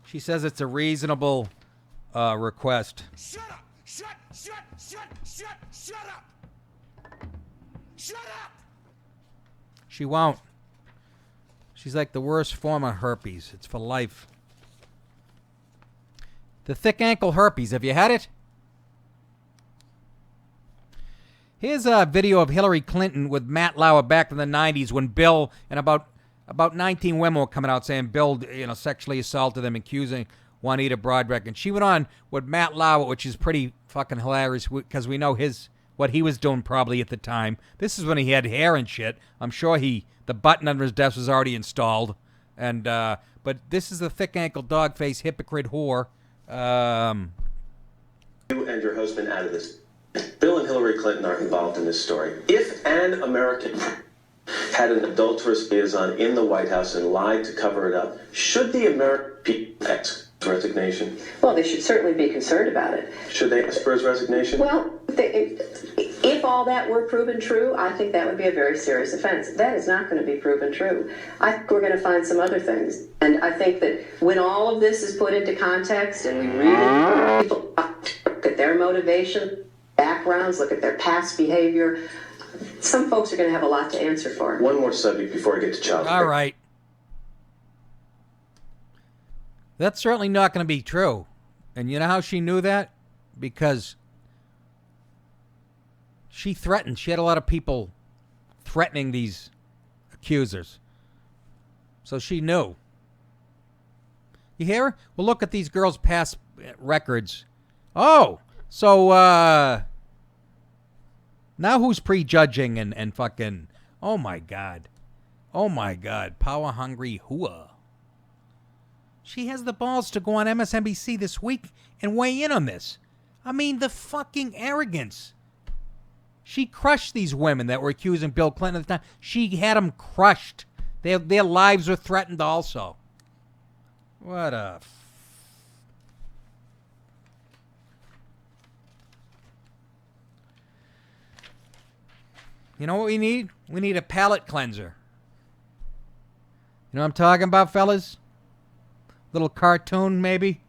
S1: She says it's a reasonable request.
S4: Shut up! Shut up! Shut up!
S1: She won't. She's like the worst form of herpes. It's for life. The thick ankle herpes. Have you had it? Here's a video of Hillary Clinton with Matt Lauer back in the 90s when Bill and about 19 women were coming out saying Bill, sexually assaulted them, accusing Juanita Broderick. And she went on with Matt Lauer, which is pretty fucking hilarious because we know what he was doing probably at the time. This is when he had hair and shit. I'm sure the button under his desk was already installed. And but this is the thick ankle dog face hypocrite whore.
S17: You and your husband out of this. Bill and Hillary Clinton are involved in this story. If an American had an adulterous liaison in the White House and lied to cover it up, should the American people ask his resignation?
S15: Well, they should certainly be concerned about it.
S17: Should they ask for his resignation?
S15: Well, if all that were proven true, I think that would be a very serious offense. That is not going to be proven true. I think we're going to find some other things. And I think that when all of this is put into context and we really people look at their motivation, backgrounds, look at their past behavior, some folks are going to have a lot to answer for.
S17: One more subject before I get to child care.
S1: All right. That's certainly not going to be true. And you know how she knew that? Because she threatened. She had a lot of people threatening these accusers. So she knew. You hear her? Well, look at these girls' past records. Oh, so now who's prejudging and fucking... Oh, my God. Oh, my God. Power-hungry hooah. She has the balls to go on MSNBC this week and weigh in on this. I mean, the fucking arrogance. She crushed these women that were accusing Bill Clinton at the time. She had them crushed. Their lives were threatened also. What a... You know what we need? We need a palate cleanser. You know what I'm talking about, fellas? Little cartoon, maybe?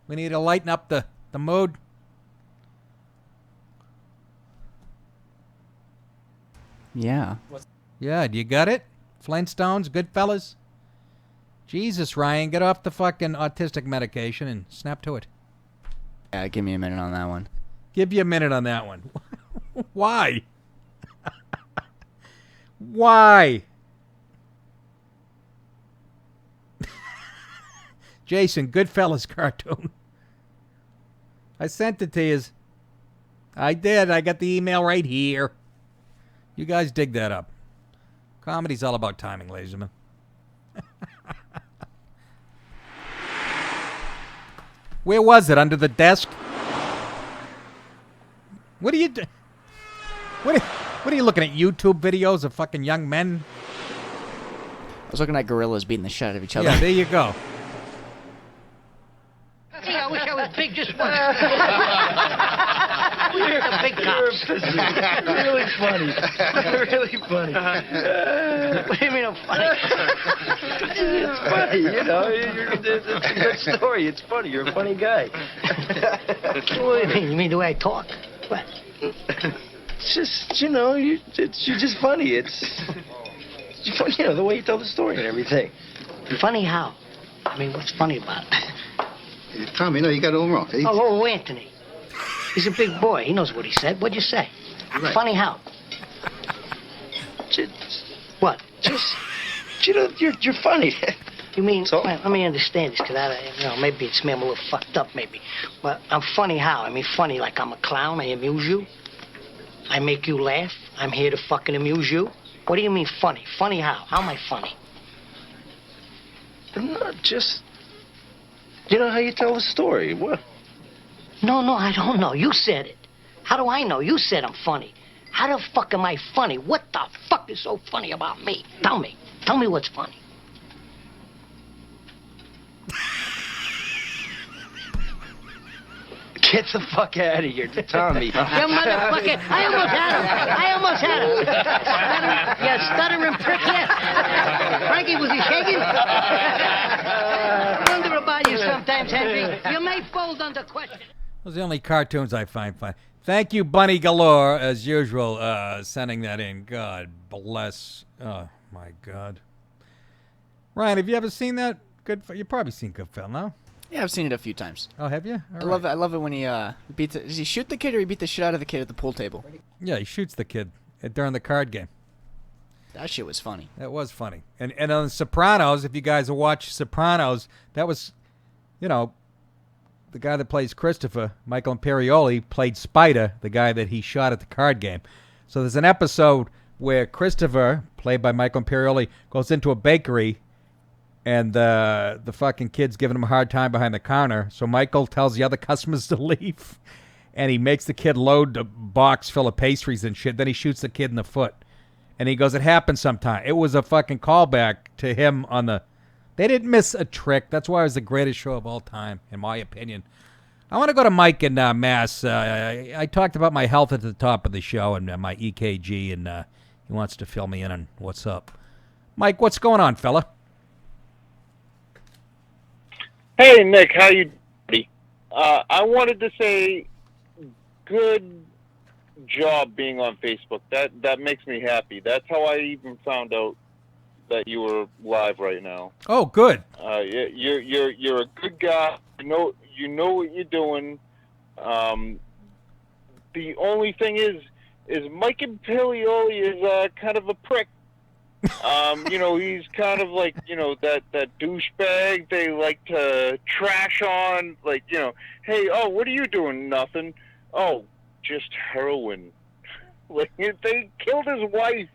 S1: We need to lighten up the mood.
S11: Yeah.
S1: Yeah, do you got it? Flintstones, good fellas? Jesus, Ryan, get off the fucking autistic medication and snap to it.
S11: Yeah, give me a minute on that one.
S1: Give you a minute on that one. Why? Why? Jason, Goodfellas cartoon. I sent it to you. I did. I got the email right here. You guys dig that up. Comedy's all about timing, ladies and gentlemen. Where was it? Under the desk? What are you doing? What are you looking at? YouTube videos of fucking young men?
S11: I was looking at gorillas beating the shit out of each other.
S1: Yeah, there you go.
S18: Gee, I wish I was big just once. We're the big cops.
S19: Really funny. Really funny.
S18: What do you mean I'm funny?
S19: It's funny, you know. It's a good story. It's funny. You're a funny guy.
S18: What do you mean? You mean the way I talk? What?
S19: It's just, you know, you're just funny. It's funny, you know, the way you tell the story and everything.
S18: Funny how? I mean, what's funny about it?
S19: Tommy, no, you got it all wrong.
S18: Oh, Anthony. He's a big boy. He knows what he said. What'd you say?
S19: Right.
S18: Funny how? What?
S19: Just, you know, you're funny.
S18: You mean, well, let me understand this, because maybe it's me, I'm a little fucked up, maybe. But I'm funny how? I mean, funny like I'm a clown, I amuse you? I make you laugh? I'm here to fucking amuse you? What do you mean funny? Funny how? How am I funny?
S19: No, just, you know how you tell the story. What?
S18: No, I don't know. You said it. How do I know? You said I'm funny. How the fuck am I funny? What the fuck is so funny about me? Tell me. Tell me what's funny.
S19: Get the fuck out of here, Tommy.
S18: You motherfucker. I almost had him. You stuttering prick, yeah. Frankie, was he shaking? I wonder about you sometimes, Henry. You may fold under question.
S1: Those are the only cartoons I find fun. Thank you, Bunny Galore, as usual, sending that in. God bless. Oh, my God. Ryan, have you ever seen that? You've probably seen Goodfellas, no?
S11: Yeah, I've seen it a few times.
S1: Oh, have you?
S11: I love it. I love it when he beats. Does he shoot the kid or he beat the shit out of the kid at the pool table?
S1: Yeah, he shoots the kid during the card game.
S11: That shit was funny.
S1: That was funny. And on Sopranos, if you guys have watched Sopranos, that was, you know, the guy that plays Christopher, Michael Imperioli, played Spider, the guy that he shot at the card game. So there's an episode where Christopher, played by Michael Imperioli, goes into a bakery. And the fucking kid's giving him a hard time behind the counter. So Michael tells the other customers to leave. And he makes the kid load a box full of pastries and shit. Then he shoots the kid in the foot. And he goes, it happens sometime. It was a fucking callback to him on the... They didn't miss a trick. That's why it was the greatest show of all time, in my opinion. I want to go to Mike in Mass. I talked about my health at the top of the show and my EKG. And he wants to fill me in on what's up. Mike, what's going on, fella?
S20: Hey, Nick, how you doing? I wanted to say good job being on Facebook. That makes me happy. That's how I even found out that you were live right now.
S1: Oh, good.
S20: You're a good guy. You know what you're doing. The only thing is Mike Imperioli is kind of a prick. You know, he's kind of like, you know, that douchebag they like to trash on, like, you know, hey, oh, what are you doing? Nothing. Oh, just heroin. Like, they killed his wife.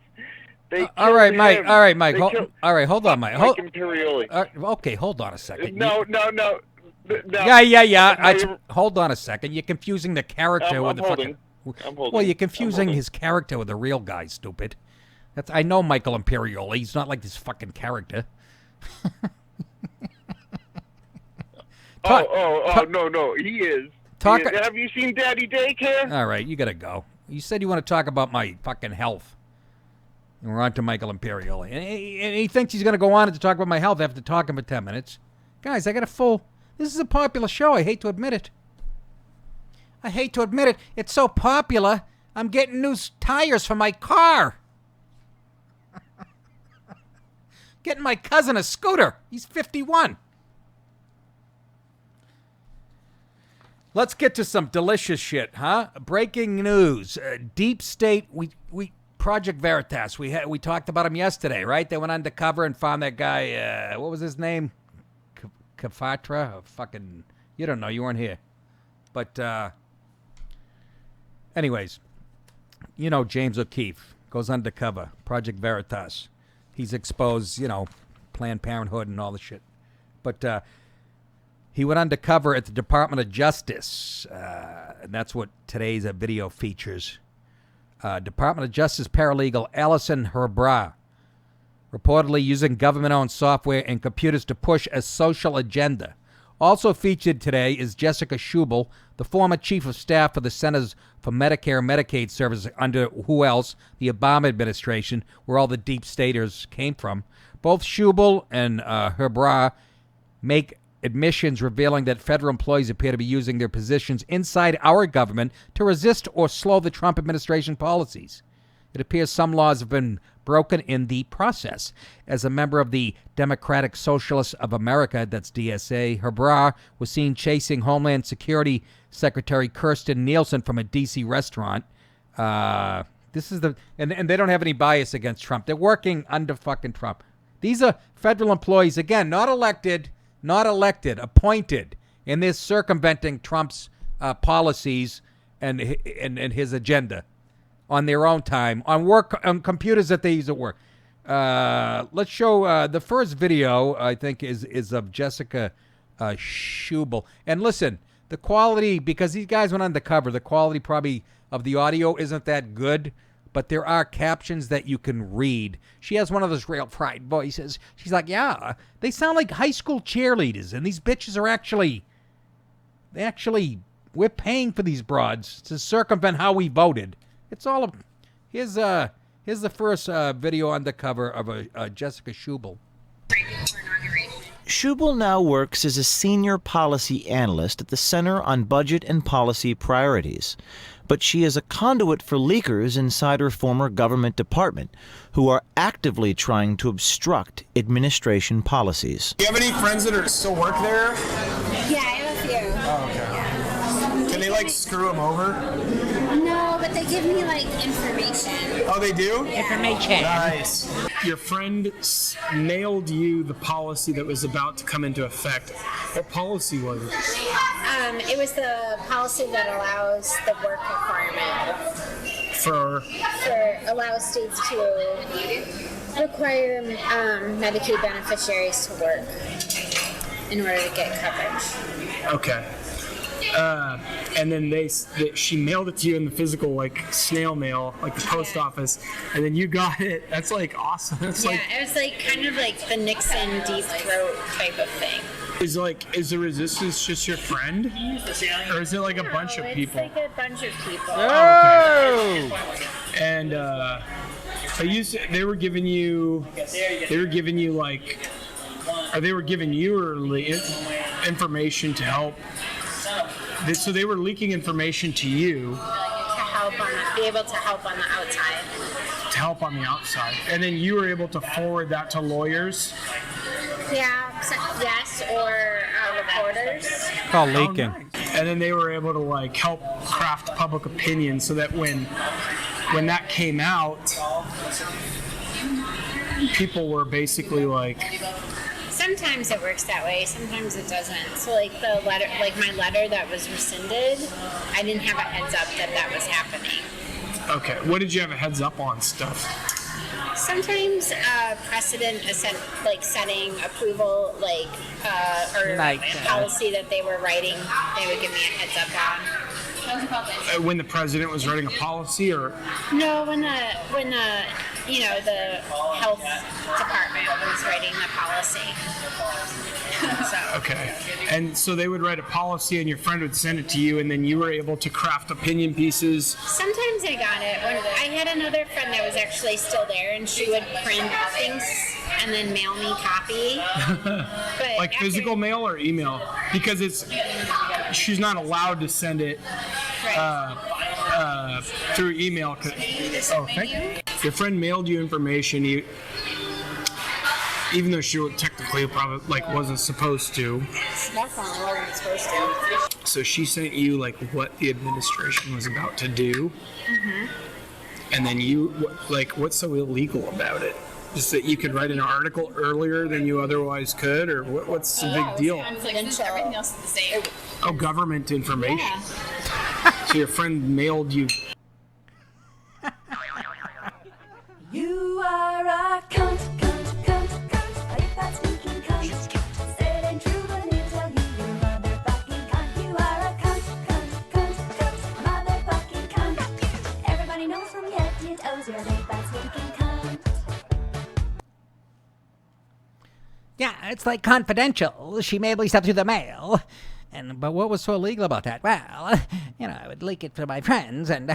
S1: All right, Mike. All right, Mike. Hold on, Mike.
S20: Mike Imperioli.
S1: Okay, hold on a second.
S20: No.
S1: Yeah. Hold on a second. You're confusing the character with the fucking...
S20: I'm holding.
S1: Well, you're confusing his character with the real guy, stupid. I know Michael Imperioli. He's not like this fucking character.
S20: No, he is. Have you seen Daddy Daycare?
S1: All right, you gotta go. You said you want to talk about my fucking health. And we're on to Michael Imperioli. And he thinks he's gonna go on to talk about my health after talking for 10 minutes. Guys, I got a full... This is a popular show. I hate to admit it. It's so popular, I'm getting new tires for my car. Getting my cousin a scooter. He's 51. Let's get to some delicious shit, huh? Breaking news. Deep State, we Project Veritas. We talked about him yesterday, right? They went undercover and found that guy. What was his name? Kafatra? Fucking, you don't know. You weren't here. But anyways, you know, James O'Keefe goes undercover. Project Veritas. He's exposed, you know, Planned Parenthood and all the shit. But he went undercover at the Department of Justice. And that's what today's video features. Department of Justice paralegal Alison Herbra, reportedly using government-owned software and computers to push a social agenda. Also featured today is Jessica Schubel, the former chief of staff for the Centers for Medicare and Medicaid Services under who else? The Obama administration, where all the deep staters came from. Both Schubel and Herbra make admissions revealing that federal employees appear to be using their positions inside our government to resist or slow the Trump administration policies. It appears some laws have been broken in the process. As a member of the Democratic Socialists of America, that's DSA, Herbra was seen chasing Homeland Security Secretary Kirstjen Nielsen from a D.C. restaurant. This is and they don't have any bias against Trump. They're working under fucking Trump. These are federal employees, again, not elected, appointed, and they're circumventing Trump's policies and his agenda on their own time, on computers that they use at work. Let's show the first video, I think, is of Jessica Schubel. And listen, the quality, because these guys went undercover, the quality probably of the audio isn't that good, but there are captions that you can read. She has one of those real fried voices. She's like, yeah, they sound like high school cheerleaders, and these bitches are we're paying for these broads to circumvent how we voted. It's all here's the first video undercover of Jessica Schubel.
S21: Schubel now works as a senior policy analyst at the Center on Budget and Policy Priorities. But she is a conduit for leakers inside her former government department who are actively trying to obstruct administration policies.
S2: Do you have any friends that still work there?
S22: Yeah, I have a few.
S2: Oh, okay.
S22: Yeah.
S2: Can they, like, screw them over?
S22: No, but they give me, like, information.
S2: Oh, they do?
S22: Yeah. Information.
S2: Nice.
S3: Your friend mailed you the policy that was about to come into effect. What policy was it?
S22: It was the policy that allows the work requirement. Allows states to require Medicaid beneficiaries to work in order to get coverage.
S3: Okay. And then she mailed it to you in the physical, like, snail mail, like the post office, and then you got it. That's, like, awesome. That's
S22: it was, like, kind of like the Nixon deep throat type of thing.
S3: Is the resistance just your friend? Or is it, like, a bunch of people?
S22: It's, like, a bunch of people.
S3: Oh, okay. And, they were giving you information to help. So they were leaking information to you
S22: be able to help on the outside.
S3: To help on the outside, and then you were able to forward that to lawyers.
S22: Yes, or reporters.
S1: It's called leaking.
S3: Oh, nice. And then they were able to, like, help craft public opinion so that when that came out, people were basically like.
S22: Sometimes it works that way, sometimes it doesn't. So, like, the letter, like my letter that was rescinded, I didn't have a heads up that was happening.
S3: Okay, what did you have a heads up on stuff?
S22: Sometimes precedent is setting approval, or policy that they were writing, they would give me a heads up on.
S3: When the president was writing a policy, or?
S22: No, when the health department was writing the policy.
S3: Okay. And so they would write a policy and your friend would send it to you, and then you were able to craft opinion pieces.
S22: Sometimes I got it. When I had another friend that was actually still there, and she would print things and then mail me copy. But
S3: like physical mail or email? Because she's not allowed to send it through email. Thank you. Your friend mailed you information. Even though she technically probably wasn't supposed to.
S22: Definitely wasn't supposed to.
S3: So she sent you what the administration was about to do.
S22: Mm-hmm.
S3: and then you like, what's so illegal about it? Just that you could write an article earlier than you otherwise could, or what's the big deal?
S22: Confidential. Everything else is the same.
S3: Oh, government information. So your friend mailed you.
S5: You are a cunt, cunt, cunt, cunt. A big fat stinking cunt. Say it ain't true, but he'll tell you you're a motherfucking cunt. You are a cunt, cunt, cunt, cunt. Motherfucking cunt. Everybody knows from your head to your toes you're a big fat stinking cunt.
S1: Yeah, it's like confidential. She mailed me stuff through the mail. But what was so illegal about that? Well, I would leak it to my friends and...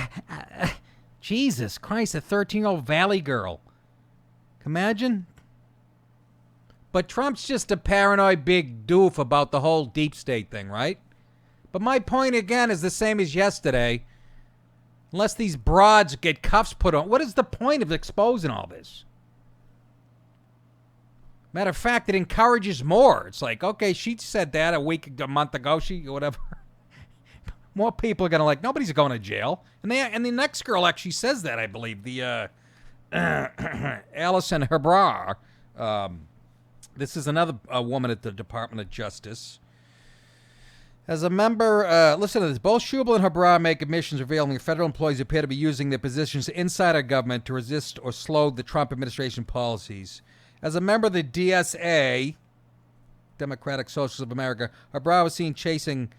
S1: Jesus Christ, a 13-year-old Valley girl. Imagine. But Trump's just a paranoid big doof about the whole deep state thing, right? But my point again is the same as yesterday. Unless these broads get cuffs put on, what is the point of exposing all this? Matter of fact, it encourages more. It's like, okay, she said that a month ago, whatever. More people are going to like, nobody's going to jail. And the next girl actually says that, I believe. The Allison Hebrar. This is another woman at the Department of Justice. As a member, listen to this. Both Schubel and Hebrar make admissions revealing that federal employees appear to be using their positions inside our government to resist or slow the Trump administration policies. As a member of the DSA, Democratic Socialists of America, Hebrar was seen chasing...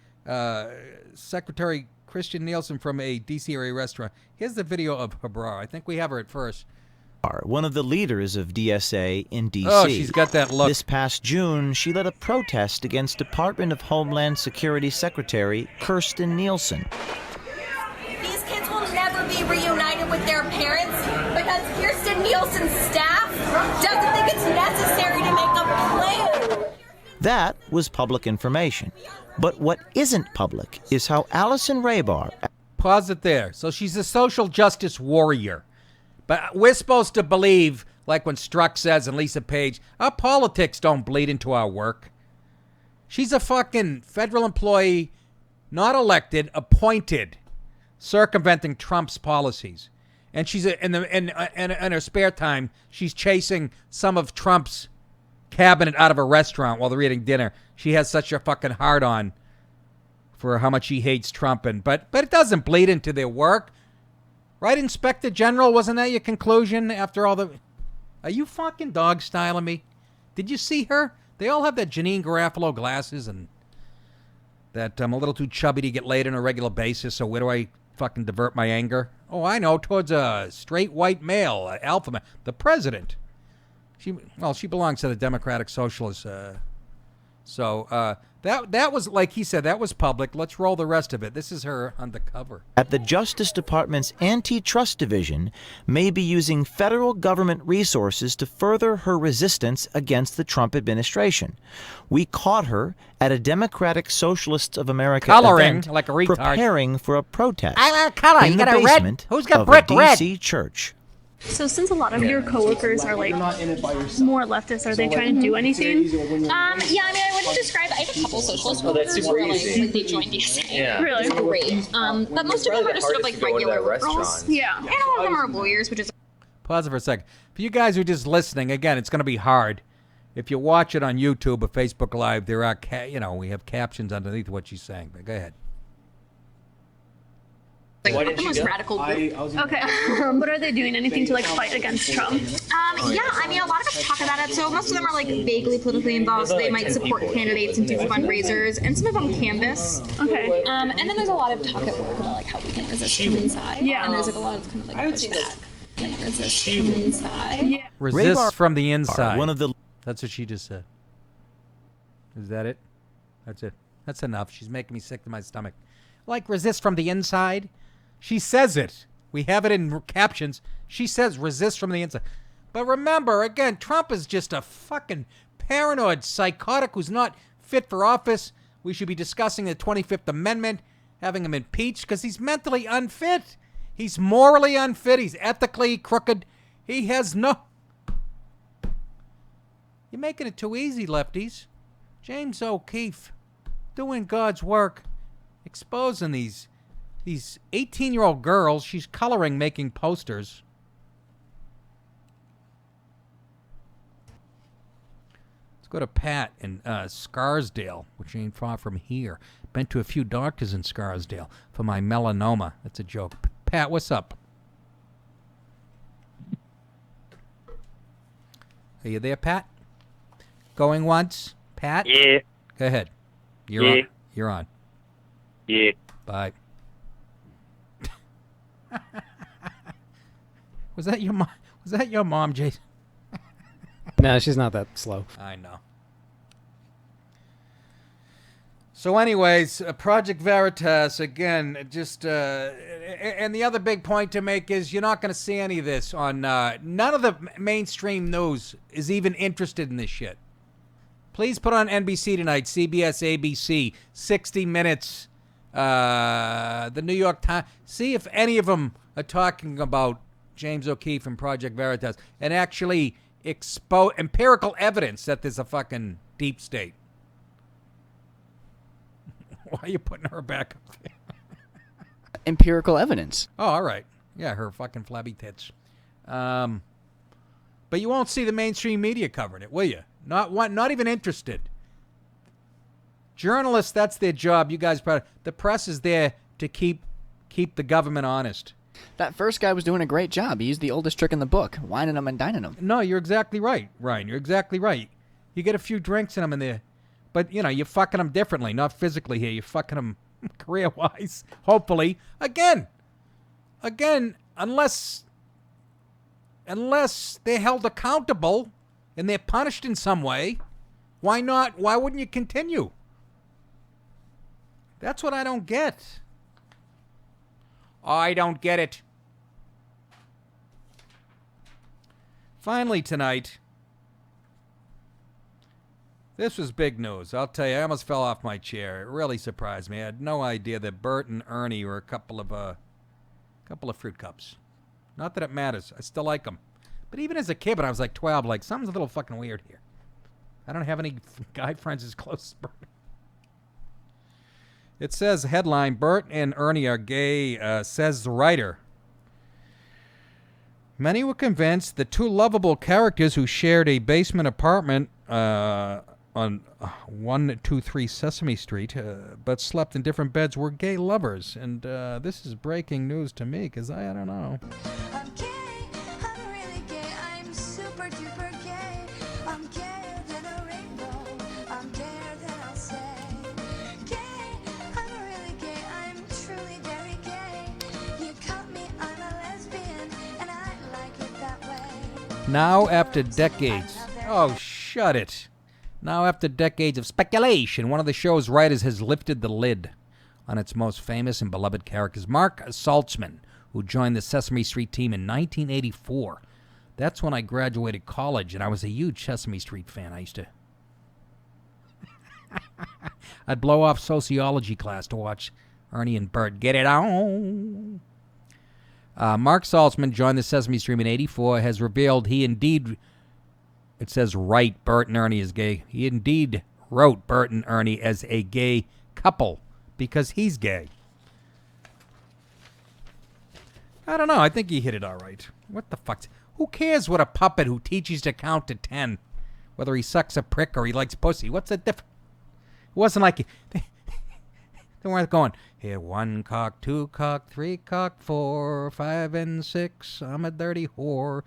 S1: Secretary Christian Nielsen from a D.C. area restaurant. Here's the video of Hebrar. I think we have her at first.
S21: One of the leaders of DSA in D.C.
S1: Oh, she's got that look.
S21: This past June, she led a protest against Department of Homeland Security Secretary Kirstjen Nielsen.
S7: These kids will never be reunited with their parents because Kirstjen Nielsen's staff doesn't think it's necessary to make a plan.
S21: That was public information. But what isn't public is how Allison Hebrar...
S1: Pause it there. So she's a social justice warrior. But we're supposed to believe, like when Strzok says and Lisa Page, our politics don't bleed into our work. She's a fucking federal employee, not elected, appointed, circumventing Trump's policies. And she's in her spare time, she's chasing some of Trump's cabinet out of a restaurant while they're eating dinner. She has such a fucking hard-on for how much she hates Trump. But it doesn't bleed into their work. Right, Inspector General? Wasn't that your conclusion after all the... Are you fucking dog-styling me? Did you see her? They all have that Janine Garofalo glasses and that I'm a little too chubby to get laid on a regular basis, so where do I fucking divert my anger? Oh, I know, towards a straight white male, alpha male, the president. She belongs to the Democratic Socialists. That was, like he said, that was public. Let's roll the rest of it. This is her undercover.
S21: At the Justice Department's Antitrust Division may be using federal government resources to further her resistance against the Trump administration. We caught her at a Democratic Socialists of America
S1: coloring
S21: event
S1: like a retard,
S21: preparing for a protest
S1: color.
S21: in
S1: You
S21: the
S1: got a
S21: basement
S1: red? Who's got
S21: of
S1: brick
S21: a
S1: red?
S21: DC church.
S23: So since a lot of your coworkers are like more leftist, are they trying to do anything?
S22: Yeah, I mean, I wouldn't describe. I have a couple socialist coworkers who are like they joined DSA.
S23: Yeah. Really?
S22: It's great. But most of them are just sort of like regular liberals.
S23: Yeah.
S22: And a lot of them are lawyers, which is.
S1: Pause it for a second. For you guys who are just listening, again, it's going to be hard. If you watch it on YouTube or Facebook Live, there are, we have captions underneath what she's saying. But go ahead.
S22: Like the most radical group.
S23: Okay. But are they doing anything to like fight against Trump?
S22: Yeah, I mean, a lot of us talk about it. So most of them are like vaguely politically involved. So they might support candidates and do fundraisers, and some of them canvass.
S23: Okay.
S22: And then there's a lot of talk at work about like how we can resist from inside.
S23: Yeah.
S22: And there's like a lot of kind of like pushback, like resist from inside.
S23: Yeah.
S1: Resist from the inside.
S21: One of the.
S1: That's what she just said. Is that it? That's it. That's enough. She's making me sick to my stomach. Like resist from the inside. She says it. We have it in captions. She says resist from the inside. But remember, again, Trump is just a fucking paranoid psychotic who's not fit for office. We should be discussing the 25th Amendment, having him impeached because he's mentally unfit. He's morally unfit. He's ethically crooked. He has no... You're making it too easy, lefties. James O'Keefe doing God's work, exposing these These 18-year-old girls, she's coloring, making posters. Let's go to Pat in Scarsdale, which ain't far from here. Been to a few doctors in Scarsdale for my melanoma. That's a joke. Pat, what's up? Are you there, Pat? Going once? Pat?
S8: Yeah.
S1: Go ahead. You're
S8: Yeah.
S1: on. You're on.
S8: Yeah.
S1: Bye. Was that your mom? Was that your mom, Jason?
S9: No, she's not that slow.
S1: I know. So, anyways, Project Veritas again. Just and the other big point to make is you're not going to see any of this on none of the mainstream news is even interested in this shit. Please put on NBC tonight, CBS, ABC, 60 Minutes, the New York Times. See if any of them are talking about James O'Keefe and Project Veritas and actually expose empirical evidence that there's a fucking deep state. Why are you putting her back up there?
S11: Empirical evidence.
S1: Oh, all right. Yeah, her fucking flabby tits. But you won't see the mainstream media covering it, will you? Not even interested. Journalists, that's their job. You guys probably... The press is there to keep the government honest.
S11: That first guy was doing a great job. He used the oldest trick in the book, whining them and dining them.
S1: No, you're exactly right, Ryan. You're exactly right. You get a few drinks in them in there. But, you know, you're fucking them differently, not physically here. You're fucking them career-wise, hopefully. Again, unless they're held accountable and they're punished in some way, why not? Why wouldn't you continue? That's what I don't get. I don't get it. Finally tonight, this was big news. I'll tell you, I almost fell off my chair. It really surprised me. I had no idea that Bert and Ernie were a couple of fruit cups. Not that it matters. I still like them. But even as a kid, when I was like 12, like, something's a little fucking weird here. I don't have any guy friends as close as Bert. It says, headline, Bert and Ernie are gay, says the writer. Many were convinced the two lovable characters who shared a basement apartment on 123 Sesame Street, but slept in different beds, were gay lovers. And this is breaking news to me, because I don't know.
S5: I'm gay, I'm really gay, I'm super duper gay. I'm gayer than a rainbow, I'm gayer than I'll say. Gay, I'm really gay, I'm truly very gay. You caught me, I'm a lesbian, and I like it that way.
S1: Now after decades... Oh, shut it. Now after decades of speculation, one of the show's writers has lifted the lid on its most famous and beloved characters. Mark Saltzman, who joined the Sesame Street team in 1984. That's when I graduated college, and I was a huge Sesame Street fan. I used to... I'd blow off sociology class to watch Ernie and Bert get it on. Mark Saltzman joined the Sesame Street in 84, has revealed he indeed... It says, write Bert and Ernie as gay. He indeed wrote Bert and Ernie as a gay couple because he's gay. I don't know. I think he hit it all right. What the fuck? Who cares what a puppet who teaches to count to 10, whether he sucks a prick or he likes pussy? What's the difference? It wasn't like... They weren't going, here, 1 cock, 2 cock, 3 cock, 4, 5, and 6. I'm a dirty whore.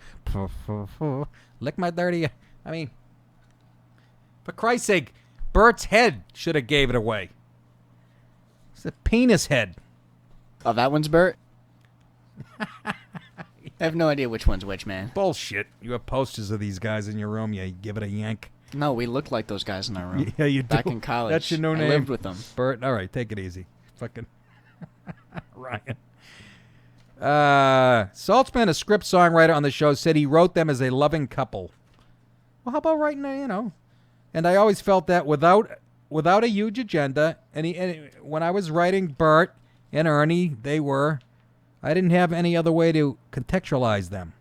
S1: Lick my dirty... I mean, for Christ's sake, Bert's head should have gave it away. It's a penis head.
S11: Oh, that one's Bert? I have no idea which one's which, man.
S1: Bullshit. You have posters of these guys in your room. You give it a yank.
S11: No, we looked like those guys in our room.
S1: Yeah, you do.
S11: Back in college.
S1: That's your new name.
S11: I lived with them.
S1: Bert, all right, take it easy. Fucking Ryan. Saltzman, a script songwriter on the show, said he wrote them as a loving couple. Well, how about writing and I always felt that without a huge agenda, and when I was writing Bert and Ernie, I didn't have any other way to contextualize them.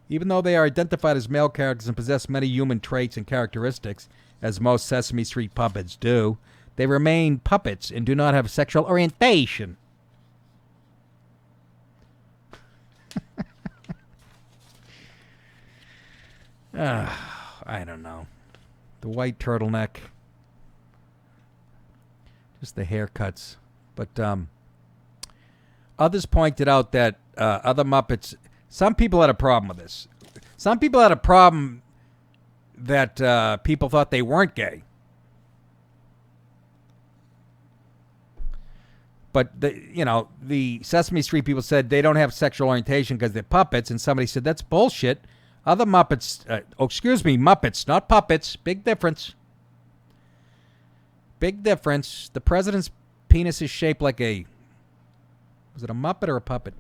S1: Even though they are identified as male characters and possess many human traits and characteristics, as most Sesame Street puppets do, They remain puppets and do not have sexual orientation. I don't know. The white turtleneck. Just the haircuts. But others pointed out that other Muppets... Some people had a problem with this. Some people had a problem that people thought they weren't gay. But, the Sesame Street people said they don't have sexual orientation because they're puppets. And somebody said, that's bullshit. Other Muppets, Muppets, not puppets. Big difference. Big difference. The president's penis is shaped like a... Was it a Muppet or a puppet?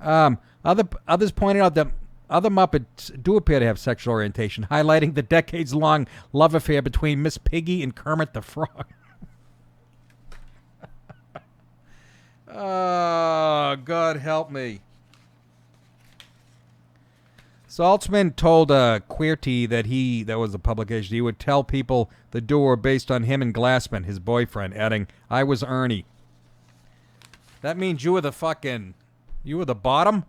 S1: Others pointed out that other Muppets do appear to have sexual orientation, highlighting the decades-long love affair between Miss Piggy and Kermit the Frog. Oh, God help me. Saltzman told Queerty that was a publication, he would tell people the duo were based on him and Glassman, his boyfriend, adding, I was Ernie. That means you were the bottom?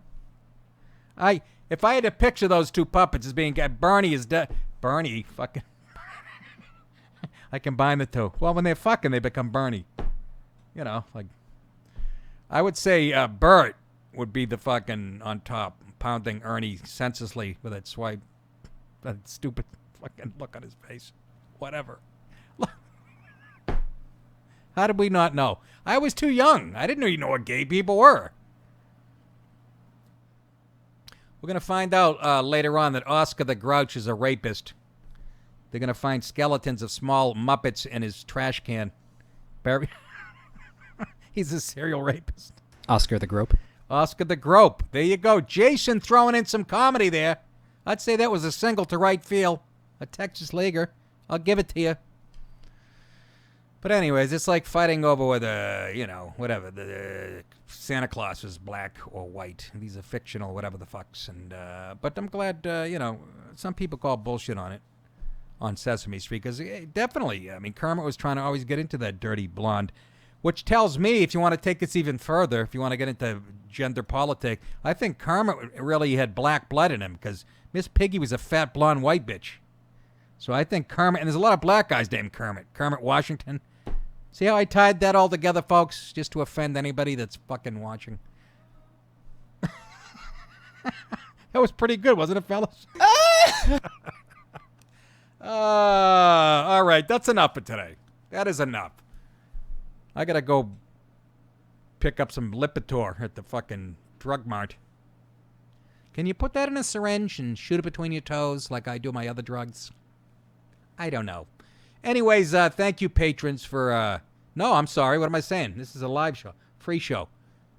S1: If I had to picture those two puppets as being, Bernie is dead. Bernie, fucking. I combine the two. Well, when they're fucking, they become Bernie. I would say Bert would be the fucking on top, pounding Ernie senselessly with that swipe. That stupid fucking look on his face. Whatever. How did we not know? I was too young. I didn't even know what gay people were. We're going to find out later on that Oscar the Grouch is a rapist. They're going to find skeletons of small Muppets in his trash can. He's a serial rapist.
S9: Oscar the Grope.
S1: Oscar the Grope. There you go. Jason throwing in some comedy there. I'd say that was a single to right field. A Texas Leaguer. I'll give it to you. But anyways, it's like fighting over whether, whatever, the Santa Claus is black or white. These are fictional, whatever the fucks. But I'm glad, some people call bullshit on it, on Sesame Street, because definitely, Kermit was trying to always get into that dirty blonde, which tells me, if you want to take this even further, if you want to get into gender politics, I think Kermit really had black blood in him, because Miss Piggy was a fat blonde white bitch. So I think Kermit, and there's a lot of black guys named Kermit. Kermit Washington. See how I tied that all together, folks? Just to offend anybody that's fucking watching. That was pretty good, wasn't it, fellas? All right, that's enough for today. That is enough. I gotta go pick up some Lipitor at the fucking drug mart. Can you put that in a syringe and shoot it between your toes like I do my other drugs? I don't know. Anyways, thank you, patrons, for... No, I'm sorry. What am I saying? This is a live show. Free show.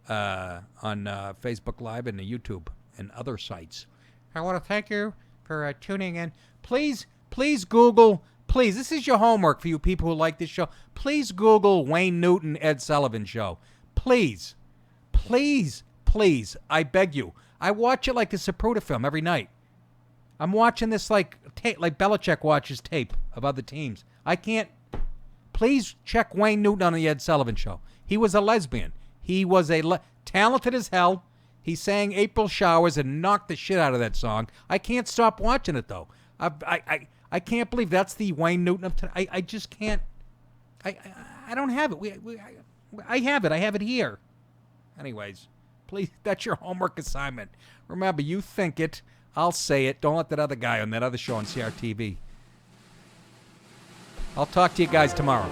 S1: On Facebook Live and YouTube and other sites. I want to thank you for tuning in. Please Google... Please, this is your homework for you people who like this show. Please Google Wayne Newton, Ed Sullivan Show. Please. Please. Please. I beg you. I watch it like a Zapruder film every night. I'm watching this like Belichick watches tape of other teams. I can't. Please check Wayne Newton on the Ed Sullivan Show. He was a lesbian. He was talented as hell. He sang April Showers and knocked the shit out of that song. I can't stop watching it, though. I can't believe that's the Wayne Newton of today. I just can't. I don't have it. I have it. I have it here. Anyways, please, that's your homework assignment. Remember, you think it. I'll say it. Don't let that other guy on that other show on CRTV. I'll talk to you guys tomorrow.